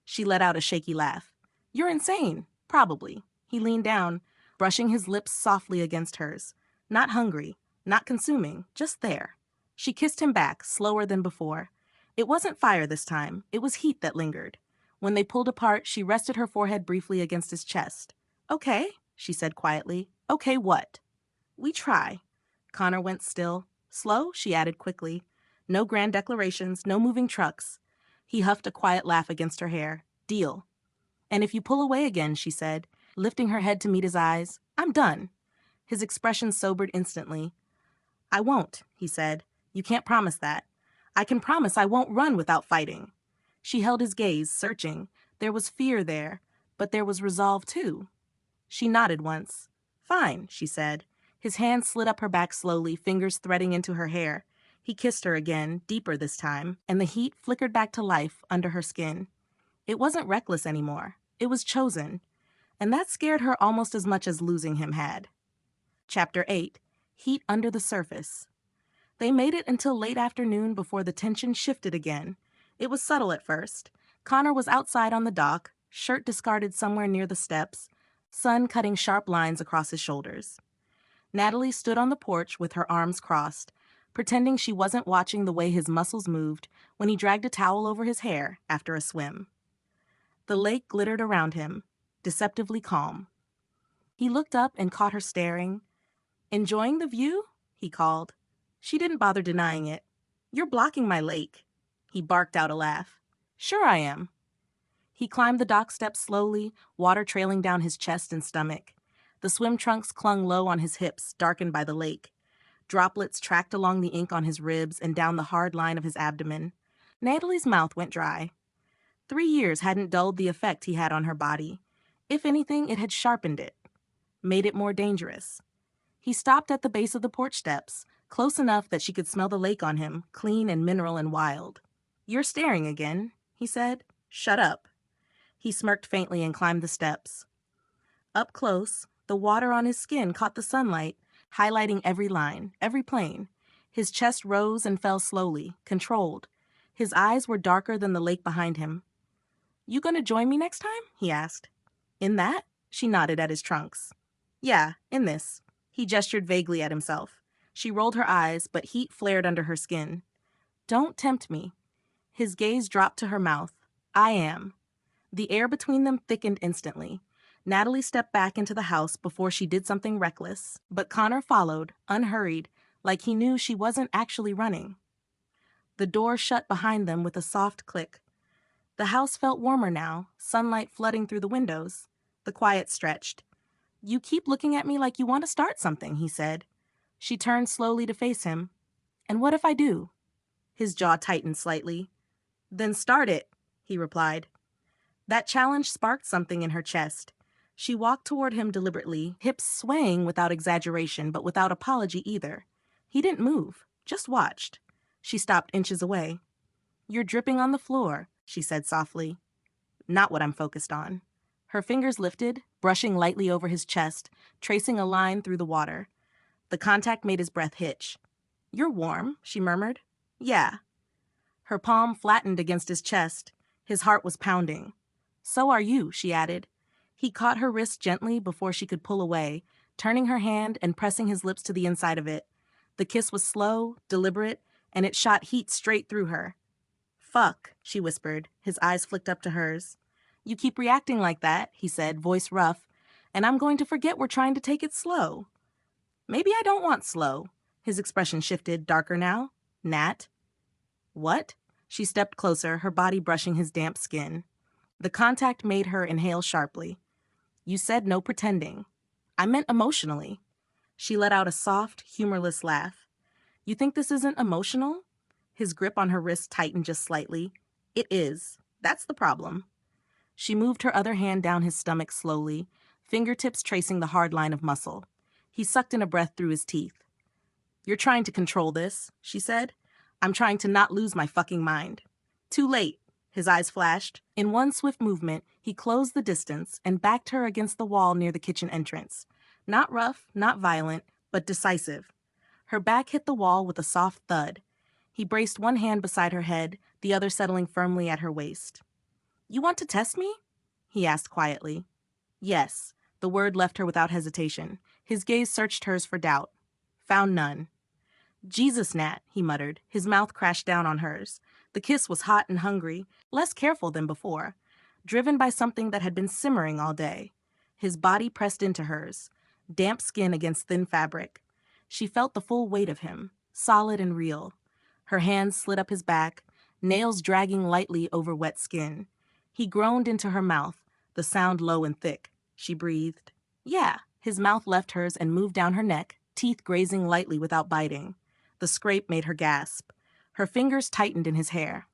She let out a shaky laugh. You're insane. Probably. He leaned down, brushing his lips softly against hers. Not hungry, not consuming, just there. She kissed him back, slower than before. It wasn't fire this time. It was heat that lingered. When they pulled apart, she rested her forehead briefly against his chest. Okay, she said quietly. Okay, what? We try. Connor went still. Slow, she added quickly. No grand declarations, no moving trucks. He huffed a quiet laugh against her hair. Deal. And if you pull away again, she said, lifting her head to meet his eyes, I'm done. His expression sobered instantly. I won't, he said. You can't promise that. I can promise I won't run without fighting. She held his gaze, searching. There was fear there, but there was resolve too. She nodded once. Fine, she said. His hand slid up her back slowly, fingers threading into her hair. He kissed her again, deeper this time, and the heat flickered back to life under her skin. It wasn't reckless anymore. It was chosen. And that scared her almost as much as losing him had. Chapter 8. Heat Under the Surface. They made it until late afternoon before the tension shifted again. It was subtle at first. Connor was outside on the dock, shirt discarded somewhere near the steps, sun cutting sharp lines across his shoulders. Natalie stood on the porch with her arms crossed, pretending she wasn't watching the way his muscles moved when he dragged a towel over his hair after a swim. The lake glittered around him, deceptively calm. He looked up and caught her staring. Enjoying the view? He called. She didn't bother denying it. You're blocking my lake. He barked out a laugh. Sure I am. He climbed the dock steps slowly, water trailing down his chest and stomach. The swim trunks clung low on his hips, darkened by the lake. Droplets tracked along the ink on his ribs and down the hard line of his abdomen. Natalie's mouth went dry. 3 years hadn't dulled the effect he had on her body. If anything, it had sharpened it, made it more dangerous. He stopped at the base of the porch steps, close enough that she could smell the lake on him, clean and mineral and wild. You're staring again, he said. Shut up. He smirked faintly and climbed the steps. Up close, the water on his skin caught the sunlight, highlighting every line, every plane. His chest rose and fell slowly, controlled. His eyes were darker than the lake behind him. "You gonna join me next time?" he asked. "In that?" She nodded at his trunks. "Yeah, in this." He gestured vaguely at himself. She rolled her eyes, but heat flared under her skin. "Don't tempt me." His gaze dropped to her mouth. "I am." The air between them thickened instantly. Natalie stepped back into the house before she did something reckless, but Connor followed, unhurried, like he knew she wasn't actually running. The door shut behind them with a soft click. The house felt warmer now, sunlight flooding through the windows. The quiet stretched. "You keep looking at me like you want to start something," he said. She turned slowly to face him. "And what if I do?" His jaw tightened slightly. "Then start it," he replied. That challenge sparked something in her chest. She walked toward him deliberately, hips swaying without exaggeration, but without apology either. He didn't move, just watched. She stopped inches away. "You're dripping on the floor," she said softly. "Not what I'm focused on." Her fingers lifted, brushing lightly over his chest, tracing a line through the water. The contact made his breath hitch. "You're warm," she murmured. "Yeah." Her palm flattened against his chest. His heart was pounding. "So are you," she added. He caught her wrist gently before she could pull away, turning her hand and pressing his lips to the inside of it. The kiss was slow, deliberate, and it shot heat straight through her. "Fuck," she whispered, his eyes flicked up to hers. "You keep reacting like that," he said, voice rough, "and I'm going to forget we're trying to take it slow." "Maybe I don't want slow." His expression shifted, darker now. "Nat." "What?" She stepped closer, her body brushing his damp skin. The contact made her inhale sharply. "You said no pretending." "I meant emotionally." She let out a soft, humorless laugh. "You think this isn't emotional?" His grip on her wrist tightened just slightly. "It is. That's the problem." She moved her other hand down his stomach slowly, fingertips tracing the hard line of muscle. He sucked in a breath through his teeth. "You're trying to control this," she said. "I'm trying to not lose my fucking mind." "Too late." His eyes flashed. In one swift movement, he closed the distance and backed her against the wall near the kitchen entrance. Not rough, not violent, but decisive. Her back hit the wall with a soft thud. He braced one hand beside her head, the other settling firmly at her waist. "You want to test me?" he asked quietly. "Yes." The word left her without hesitation. His gaze searched hers for doubt. Found none. "Jesus, Nat," he muttered. His mouth crashed down on hers. The kiss was hot and hungry, less careful than before, driven by something that had been simmering all day. His body pressed into hers, damp skin against thin fabric. She felt the full weight of him, solid and real. Her hands slid up his back, nails dragging lightly over wet skin. He groaned into her mouth, the sound low and thick. She breathed. "Yeah." His mouth left hers and moved down her neck, teeth grazing lightly without biting. The scrape made her gasp. Her fingers tightened in his hair.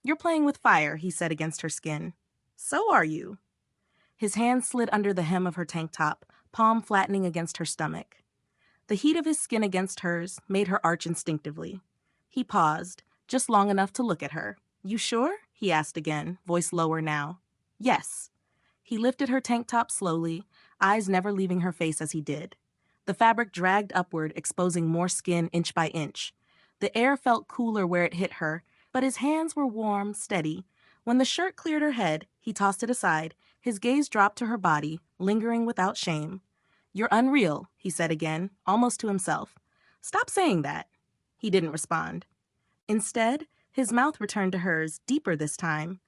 "You're playing with fire," he said against her skin. "So are you." His hand slid under the hem of her tank top, palm flattening against her stomach. The heat of his skin against hers made her arch instinctively. He paused, just long enough to look at her. "You sure?" he asked again, voice lower now. "Yes." He lifted her tank top slowly, eyes never leaving her face as he did. The fabric dragged upward, exposing more skin inch by inch. The air felt cooler where it hit her, but his hands were warm, steady. When the shirt cleared her head, he tossed it aside. His gaze dropped to her body, lingering without shame. "You're unreal," he said again, almost to himself. "Stop saying that." He didn't respond. Instead, his mouth returned to hers, deeper this time.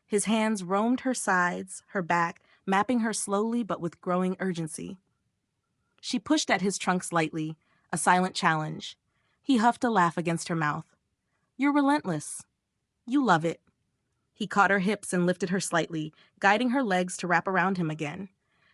His hands roamed her sides, her back, mapping her slowly but with growing urgency. She pushed at his trunk slightly, a silent challenge. He huffed a laugh against her mouth. "You're relentless." "You love it." He caught her hips and lifted her slightly, guiding her legs to wrap around him again.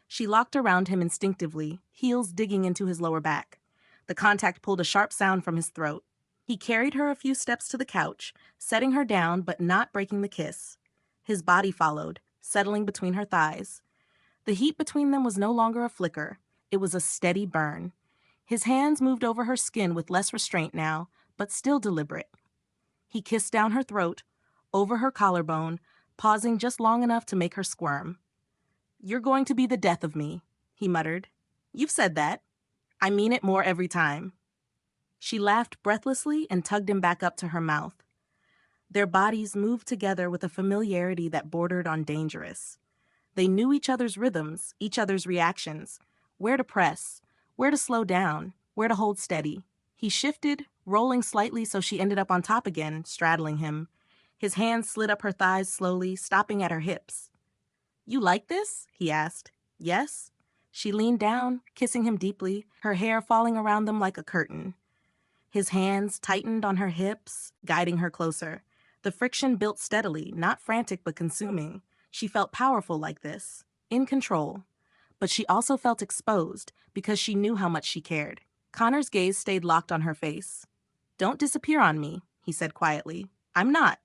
She locked around him instinctively, heels digging into his lower back. The contact pulled a sharp sound from his throat. He carried her a few steps to the couch, setting her down but not breaking the kiss. His body followed, settling between her thighs. The heat between them was no longer a flicker. It was a steady burn. His hands moved over her skin with less restraint now, but still deliberate. He kissed down her throat, over her collarbone, pausing just long enough to make her squirm. "You're going to be the death of me," he muttered. "You've said that. I mean it more every time." She laughed breathlessly and tugged him back up to her mouth. Their bodies moved together with a familiarity that bordered on dangerous. They knew each other's rhythms, each other's reactions, where to press, where to slow down, where to hold steady. He shifted, rolling slightly so she ended up on top again, straddling him. His hands slid up her thighs slowly, stopping at her hips. "You like this?" he asked. "Yes?" She leaned down, kissing him deeply, her hair falling around them like a curtain. His hands tightened on her hips, guiding her closer. The friction built steadily, not frantic but consuming. She felt powerful like this, in control. But she also felt exposed because she knew how much she cared. Connor's gaze stayed locked on her face. "Don't disappear on me," he said quietly. "I'm not.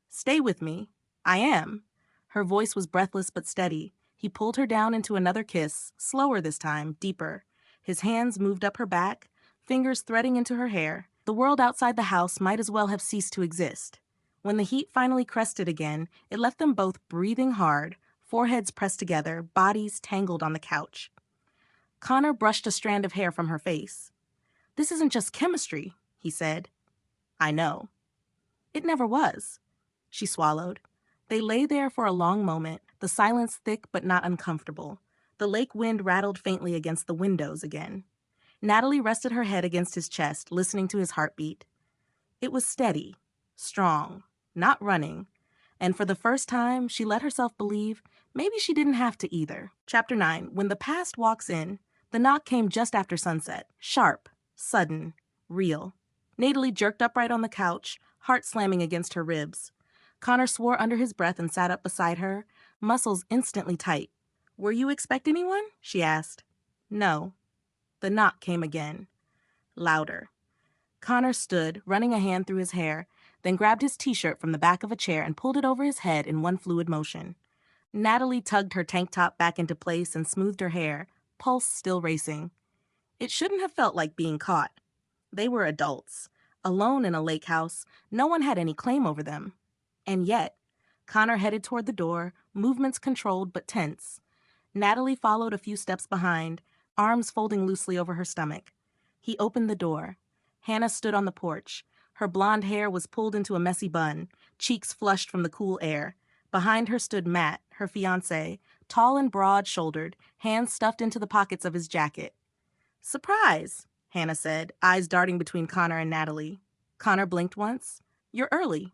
Stay with me. I am." Her voice was breathless but steady. He pulled her down into another kiss, slower this time, deeper. His hands moved up her back, fingers threading into her hair. The world outside the house might as well have ceased to exist. When the heat finally crested again, it left them both breathing hard, foreheads pressed together, bodies tangled on the couch. Connor brushed a strand of hair from her face. "This isn't just chemistry," he said. "I know." "It never was." She swallowed. They lay there for a long moment, the silence thick but not uncomfortable. The lake wind rattled faintly against the windows again. Natalie rested her head against his chest, listening to his heartbeat. It was steady, strong, not running, and for the first time, she let herself believe maybe she didn't have to either. Chapter 9. When the past walks in, the knock came just after sunset, sharp, sudden, real. Natalie jerked upright on the couch, heart slamming against her ribs. Connor swore under his breath and sat up beside her, muscles instantly tight. "Were you expect anyone?" she asked. "No." The knock came again. Louder. Connor stood, running a hand through his hair, then grabbed his t-shirt from the back of a chair and pulled it over his head in one fluid motion. Natalie tugged her tank top back into place and smoothed her hair, pulse still racing. It shouldn't have felt like being caught. They were adults. Alone in a lake house, no one had any claim over them. And yet, Connor headed toward the door, movements controlled but tense. Natalie followed a few steps behind, arms folding loosely over her stomach. He opened the door. Hannah stood on the porch. Her blonde hair was pulled into a messy bun, cheeks flushed from the cool air. Behind her stood Matt, her fiancé, tall and broad-shouldered, hands stuffed into the pockets of his jacket. "Surprise," Hannah said, eyes darting between Connor and Natalie. Connor blinked once. "You're early."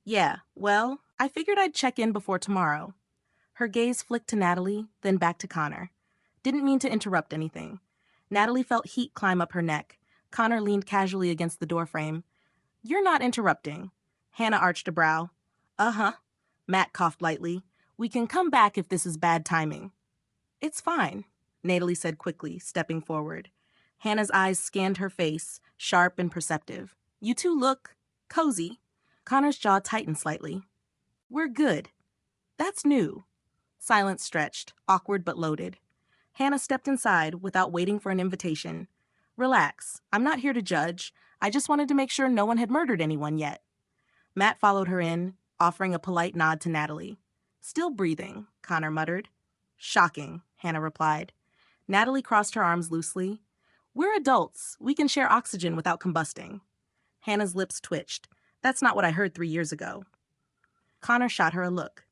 "Yeah, well, I figured I'd check in before tomorrow." Her gaze flicked to Natalie, then back to Connor. Didn't mean to interrupt anything. Natalie felt heat climb up her neck. Connor leaned casually against the doorframe. "You're not interrupting." Hannah arched a brow. "Uh-huh." Matt coughed lightly. "We can come back if this is bad timing." "It's fine," Natalie said quickly, stepping forward. Hannah's eyes scanned her face, sharp and perceptive. "You two look cozy." Connor's jaw tightened slightly. "We're good." "That's new." Silence stretched, awkward but loaded. Hannah stepped inside without waiting for an invitation. "Relax. I'm not here to judge. I just wanted to make sure no one had murdered anyone yet." Matt followed her in, offering a polite nod to Natalie. "Still breathing," Connor muttered. "Shocking," Hannah replied. Natalie crossed her arms loosely. "We're adults. We can share oxygen without combusting." Hannah's lips twitched. "That's not what I heard 3 years ago." Connor shot her a look.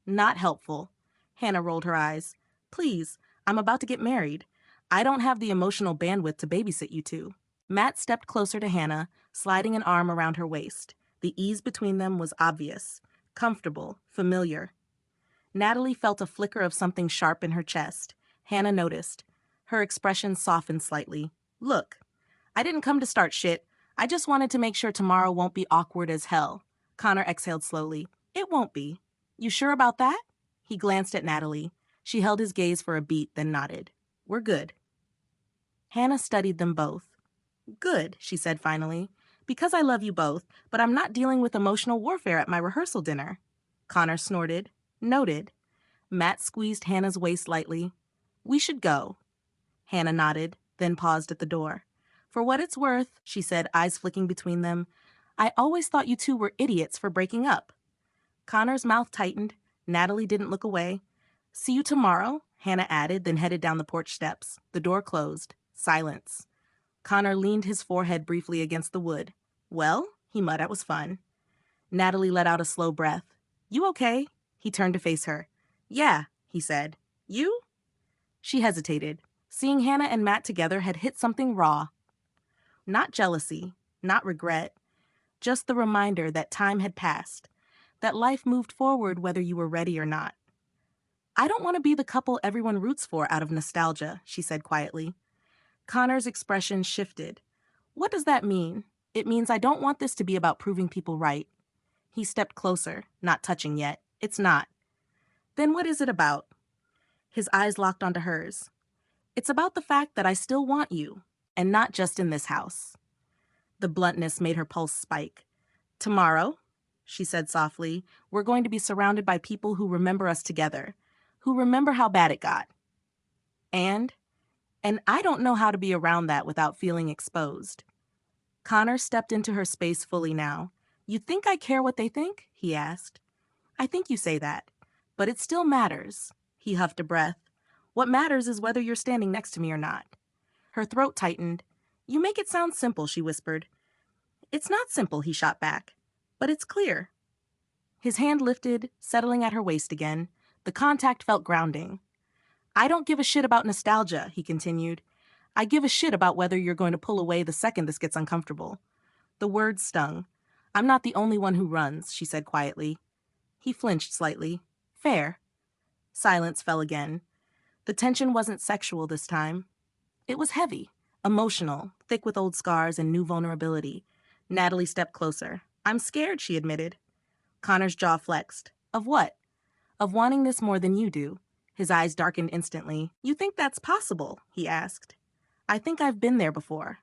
"Not helpful." Hannah rolled her eyes. "Please, I'm about to get married. I don't have the emotional bandwidth to babysit you two." Matt stepped closer to Hannah, sliding an arm around her waist. The ease between them was obvious. Comfortable, familiar. Natalie felt a flicker of something sharp in her chest. Hannah noticed. Her expression softened slightly. "Look, I didn't come to start shit. I just wanted to make sure tomorrow won't be awkward as hell." Connor exhaled slowly. "It won't be." "You sure about that?" He glanced at Natalie. She held his gaze for a beat, then nodded. "We're good." Hannah studied them both. "Good," she said finally. "Because I love you both, but I'm not dealing with emotional warfare at my rehearsal dinner." Connor snorted. "Noted." Matt squeezed Hannah's waist lightly. "We should go." Hannah nodded, then paused at the door. "For what it's worth," she said, eyes flicking between them, "I always thought you two were idiots for breaking up." Connor's mouth tightened. Natalie didn't look away. "See you tomorrow," Hannah added, then headed down the porch steps. The door closed. Silence. Connor leaned his forehead briefly against the wood. Well, he muttered, that was fun. Natalie let out a slow breath. You okay? He turned to face her. Yeah, he said. You? She hesitated. Seeing Hannah and Matt together had hit something raw. Not jealousy, not regret, just the reminder that time had passed, that life moved forward whether you were ready or not. I don't want to be the couple everyone roots for out of nostalgia, she said quietly. Connor's expression shifted. What does that mean? It means I don't want this to be about proving people right. He stepped closer, not touching yet. It's not. Then what is it about? His eyes locked onto hers. It's about the fact that I still want you, and not just in this house. The bluntness made her pulse spike. Tomorrow, she said softly, we're going to be surrounded by people who remember us together, who remember how bad it got. And I don't know how to be around that without feeling exposed. Connor stepped into her space fully now. You think I care what they think? He asked. I think you say that, but it still matters. He huffed a breath. What matters is whether you're standing next to me or not. Her throat tightened. You make it sound simple, she whispered. It's not simple, he shot back, but it's clear. His hand lifted, settling at her waist again. The contact felt grounding. I don't give a shit about nostalgia, he continued. I give a shit about whether you're going to pull away the second this gets uncomfortable. The words stung. I'm not the only one who runs, she said quietly. He flinched slightly. Fair. Silence fell again. The tension wasn't sexual this time. It was heavy, emotional, thick with old scars and new vulnerability. Natalie stepped closer. I'm scared, she admitted. Connor's jaw flexed. Of what? Of wanting this more than you do. His eyes darkened instantly. You think that's possible? He asked. I think I've been there before.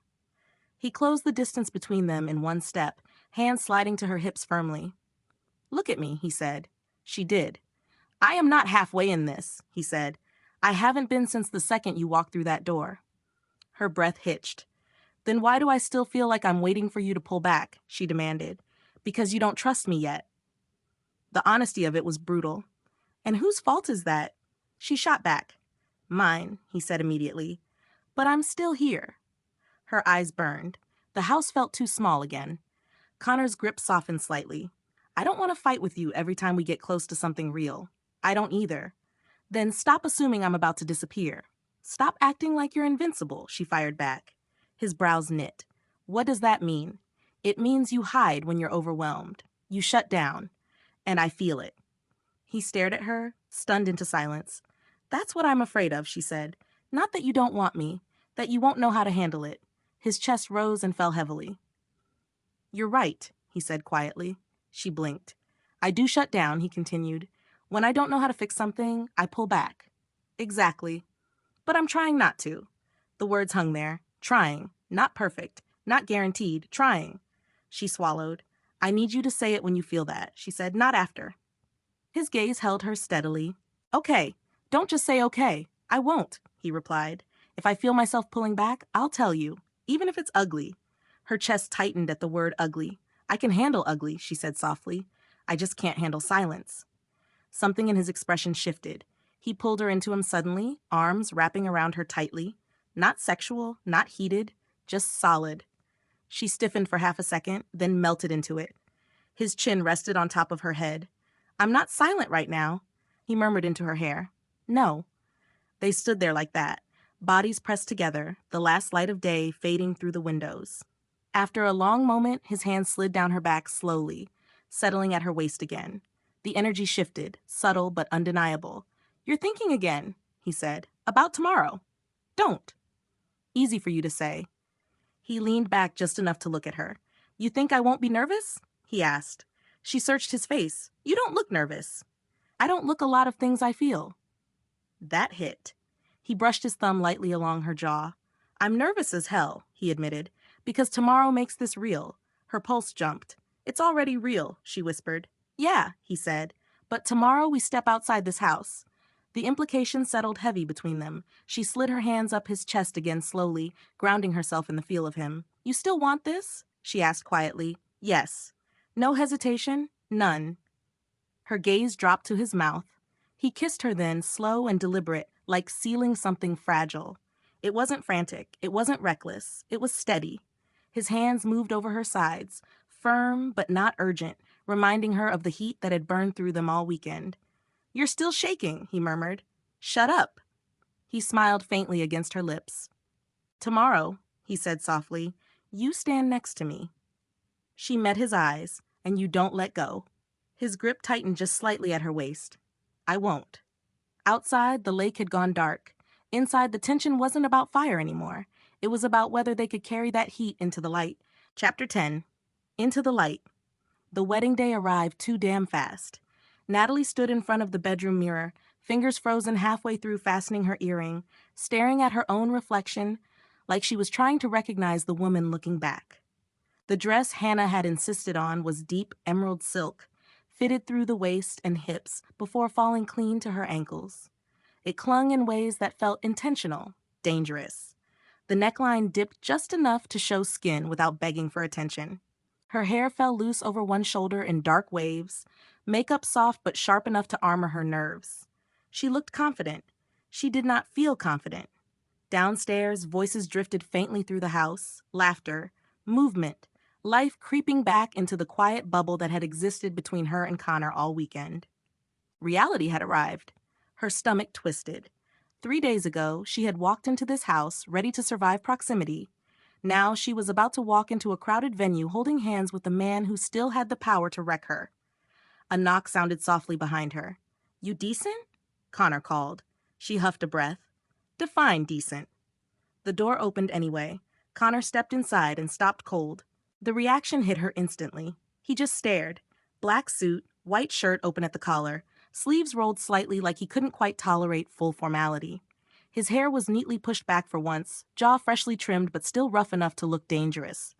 He closed the distance between them in one step, hands sliding to her hips firmly. Look at me, he said. She did. I am not halfway in this, he said. I haven't been since the second you walked through that door. Her breath hitched. Then why do I still feel like I'm waiting for you to pull back? She demanded. Because you don't trust me yet. The honesty of it was brutal. And whose fault is that? She shot back. Mine, he said immediately. But I'm still here. Her eyes burned. The house felt too small again. Connor's grip softened slightly. I don't want to fight with you every time we get close to something real. I don't either. Then stop assuming I'm about to disappear. Stop acting like you're invincible, she fired back. His brows knit. What does that mean? It means you hide when you're overwhelmed. You shut down. And I feel it. He stared at her, stunned into silence. That's what I'm afraid of, she said. Not that you don't want me, that you won't know how to handle it. His chest rose and fell heavily. You're right, he said quietly. She blinked. I do shut down, he continued. When I don't know how to fix something, I pull back. Exactly. But I'm trying not to. The words hung there. Trying. Not perfect. Not guaranteed. Trying. She swallowed. I need you to say it when you feel that, she said, not after. His gaze held her steadily. Okay. Don't just say okay. I won't, he replied. If I feel myself pulling back, I'll tell you, even if it's ugly. Her chest tightened at the word ugly. I can handle ugly, she said softly. I just can't handle silence. Something in his expression shifted. He pulled her into him suddenly, arms wrapping around her tightly. Not sexual, not heated, just solid. She stiffened for half a second, then melted into it. His chin rested on top of her head. I'm not silent right now, he murmured into her hair. No. They stood there like that, bodies pressed together, the last light of day fading through the windows. After a long moment, his hand slid down her back slowly, settling at her waist again. The energy shifted, subtle but undeniable. You're thinking again, he said, about tomorrow. Don't. Easy for you to say. He leaned back just enough to look at her. You think I won't be nervous? He asked. She searched his face. You don't look nervous. I don't look a lot of things I feel. That hit. He brushed his thumb lightly along her jaw. I'm nervous as hell, he admitted, because tomorrow makes this real. Her pulse jumped. It's already real, she whispered. Yeah, he said, but tomorrow we step outside this house. The implication settled heavy between them. She slid her hands up his chest again slowly, grounding herself in the feel of him. You still want this? She asked quietly. Yes. No hesitation? None. Her gaze dropped to his mouth. He kissed her then, slow and deliberate, like sealing something fragile. It wasn't frantic. It wasn't reckless. It was steady. His hands moved over her sides, firm but not urgent, reminding her of the heat that had burned through them all weekend. "You're still shaking," he murmured. "Shut up." He smiled faintly against her lips. "Tomorrow," he said softly, "you stand next to me." She met his eyes, "And you don't let go." His grip tightened just slightly at her waist. "I won't." Outside, the lake had gone dark. Inside, the tension wasn't about fire anymore. It was about whether they could carry that heat into the light. Chapter 10. Into the light. The wedding day arrived too damn fast. Natalie stood in front of the bedroom mirror, fingers frozen halfway through fastening her earring, staring at her own reflection like she was trying to recognize the woman looking back. The dress Hannah had insisted on was deep emerald silk, fitted through the waist and hips before falling clean to her ankles. It clung in ways that felt intentional, dangerous. The neckline dipped just enough to show skin without begging for attention. Her hair fell loose over one shoulder in dark waves, makeup soft but sharp enough to armor her nerves. She looked confident. She did not feel confident. Downstairs, voices drifted faintly through the house, laughter, movement, life creeping back into the quiet bubble that had existed between her and Connor all weekend. Reality had arrived. Her stomach twisted. 3 days ago, she had walked into this house, ready to survive proximity. Now she was about to walk into a crowded venue holding hands with the man who still had the power to wreck her. A knock sounded softly behind her. "You decent?" Connor called. She huffed a breath. "Define decent." The door opened anyway. Connor stepped inside and stopped cold. The reaction hit her instantly. He just stared. Black suit, white shirt open at the collar, sleeves rolled slightly like he couldn't quite tolerate full formality. His hair was neatly pushed back for once, jaw freshly trimmed but still rough enough to look dangerous.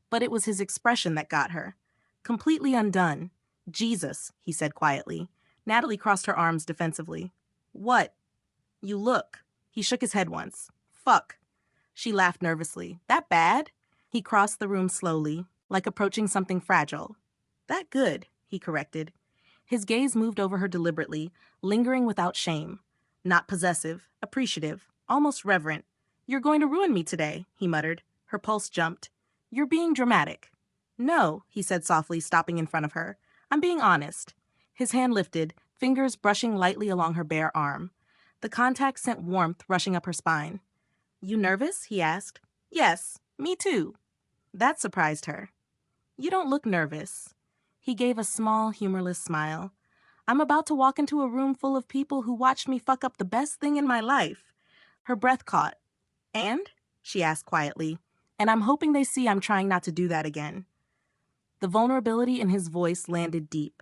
But it was his expression that got her. Completely undone. "Jesus," he said quietly. Natalie crossed her arms defensively. "What?" "You look." He shook his head once. "Fuck." She laughed nervously. "That bad?" He crossed the room slowly, like approaching something fragile. "That good," he corrected. His gaze moved over her deliberately, lingering without shame. Not possessive, appreciative, almost reverent. "You're going to ruin me today," he muttered. Her pulse jumped. "You're being dramatic." "No," he said softly, stopping in front of her. "I'm being honest." His hand lifted, fingers brushing lightly along her bare arm. The contact sent warmth rushing up her spine. "You nervous?" he asked. "Yes, me too." That surprised her. "You don't look nervous." He gave a small, humorless smile. "I'm about to walk into a room full of people who watched me fuck up the best thing in my life." Her breath caught. "And?" she asked quietly. "And I'm hoping they see I'm trying not to do that again." The vulnerability in his voice landed deep.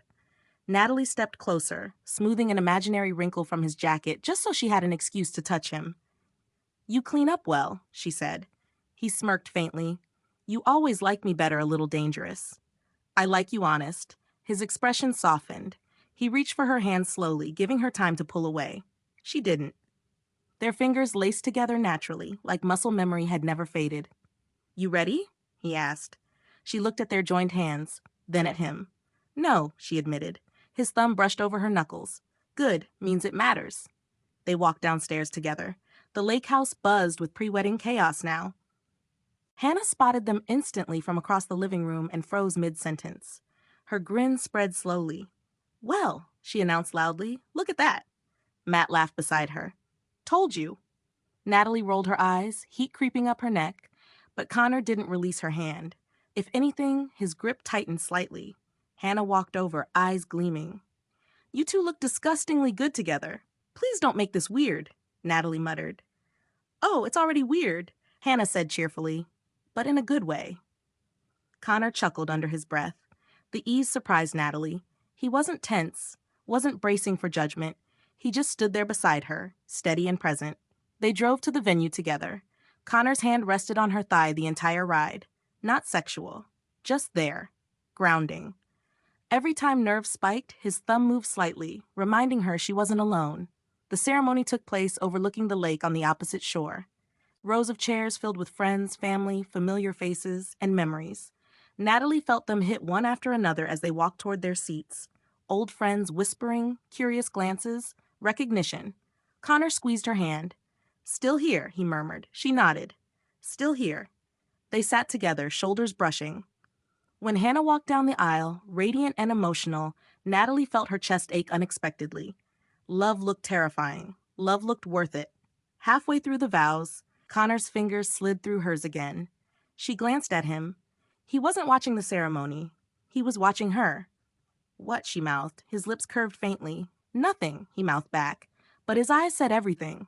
Natalie stepped closer, smoothing an imaginary wrinkle from his jacket just so she had an excuse to touch him. "You clean up well," she said. He smirked faintly. "You always like me better a little dangerous." "I like you honest." His expression softened. He reached for her hand slowly, giving her time to pull away. She didn't. Their fingers laced together naturally, like muscle memory had never faded. "You ready?" he asked. She looked at their joined hands, then at him. "No," she admitted. His thumb brushed over her knuckles. "Good, means it matters." They walked downstairs together. The lake house buzzed with pre-wedding chaos now. Hannah spotted them instantly from across the living room and froze mid-sentence. Her grin spread slowly. "Well," she announced loudly, "look at that." Matt laughed beside her. "Told you." Natalie rolled her eyes, heat creeping up her neck, but Connor didn't release her hand. If anything, his grip tightened slightly. Hannah walked over, eyes gleaming. "You two look disgustingly good together. Please don't make this weird," Natalie muttered. "Oh, it's already weird," Hannah said cheerfully, but in a good way. Connor chuckled under his breath. The ease surprised Natalie. He wasn't tense, wasn't bracing for judgment. He just stood there beside her, steady and present. They drove to the venue together. Connor's hand rested on her thigh the entire ride. Not sexual, just there, grounding. Every time nerves spiked, his thumb moved slightly, reminding her she wasn't alone. The ceremony took place overlooking the lake on the opposite shore. Rows of chairs filled with friends, family, familiar faces, and memories. Natalie felt them hit one after another as they walked toward their seats. Old friends whispering, curious glances, recognition. Connor squeezed her hand. Still here, he murmured. She nodded. Still here. They sat together, shoulders brushing. When Hannah walked down the aisle, radiant and emotional, Natalie felt her chest ache unexpectedly. Love looked terrifying. Love looked worth it. Halfway through the vows, Connor's fingers slid through hers again. She glanced at him. He wasn't watching the ceremony. He was watching her. What? She mouthed, his lips curved faintly. Nothing, he mouthed back. But his eyes said everything.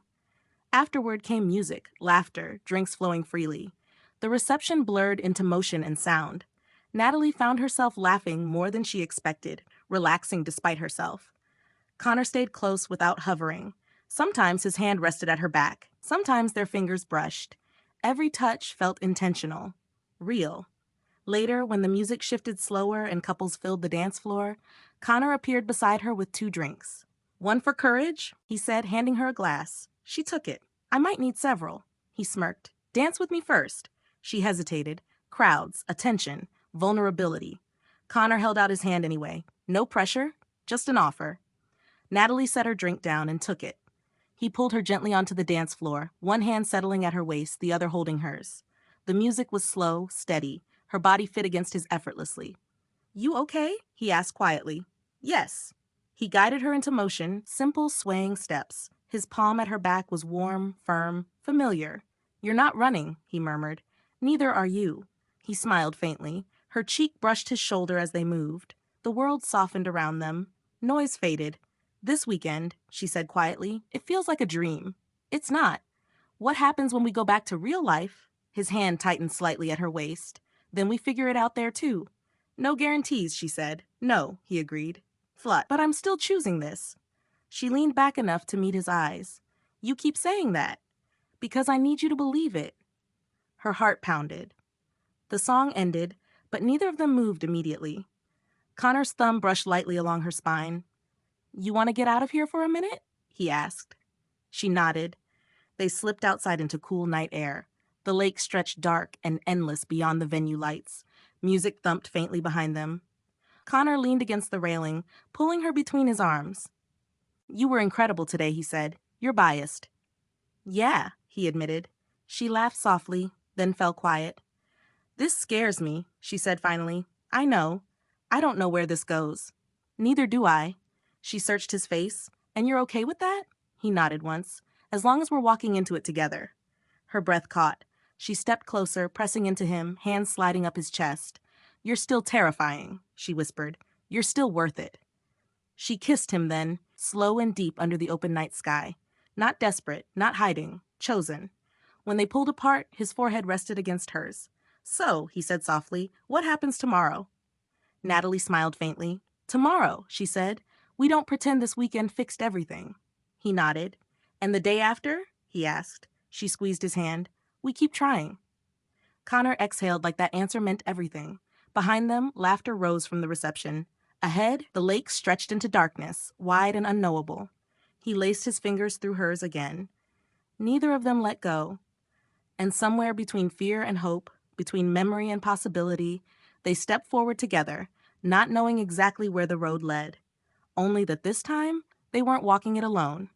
Afterward came music, laughter, drinks flowing freely. The reception blurred into motion and sound. Natalie found herself laughing more than she expected, relaxing despite herself. Connor stayed close without hovering. Sometimes his hand rested at her back. Sometimes their fingers brushed. Every touch felt intentional, real. Later, when the music shifted slower and couples filled the dance floor, Connor appeared beside her with 2 drinks. "One for courage," he said, handing her a glass. She took it. "I might need several." He smirked. "Dance with me first." She hesitated. Crowds, attention, vulnerability. Connor held out his hand anyway. No pressure, just an offer. Natalie set her drink down and took it. He pulled her gently onto the dance floor, one hand settling at her waist, the other holding hers. The music was slow, steady. Her body fit against his effortlessly. "You okay?" he asked quietly. "Yes." He guided her into motion, simple swaying steps. His palm at her back was warm, firm, familiar. "You're not running," he murmured. "Neither are you." He smiled faintly. Her cheek brushed his shoulder as they moved. The world softened around them. Noise faded. "This weekend," she said quietly, "it feels like a dream." "It's not. What happens when we go back to real life?" His hand tightened slightly at her waist. "Then we figure it out there too." "No guarantees," she said. "No," he agreed. Flat. "But I'm still choosing this." She leaned back enough to meet his eyes. "You keep saying that." "Because I need you to believe it." Her heart pounded. The song ended, but neither of them moved immediately. Connor's thumb brushed lightly along her spine. "You want to get out of here for a minute?" he asked. She nodded. They slipped outside into cool night air. The lake stretched dark and endless beyond the venue lights. Music thumped faintly behind them. Connor leaned against the railing, pulling her between his arms. "You were incredible today," he said. "You're biased." "Yeah," he admitted. She laughed softly, then fell quiet. "This scares me," she said finally. "I know. I don't know where this goes." "Neither do I." She searched his face. "And you're okay with that?" He nodded once. "As long as we're walking into it together." Her breath caught. She stepped closer, pressing into him, hands sliding up his chest. "You're still terrifying," she whispered. "You're still worth it." She kissed him then, slow and deep under the open night sky. Not desperate, not hiding, chosen. When they pulled apart, his forehead rested against hers. "So," he said softly, "what happens tomorrow?" Natalie smiled faintly. "Tomorrow," she said. "We don't pretend this weekend fixed everything." He nodded. "And the day after?" he asked. She squeezed his hand. "We keep trying." Connor exhaled like that answer meant everything. Behind them, laughter rose from the reception. Ahead, the lake stretched into darkness, wide and unknowable. He laced his fingers through hers again. Neither of them let go. And somewhere between fear and hope, between memory and possibility, they stepped forward together, not knowing exactly where the road led. Only that this time, they weren't walking it alone.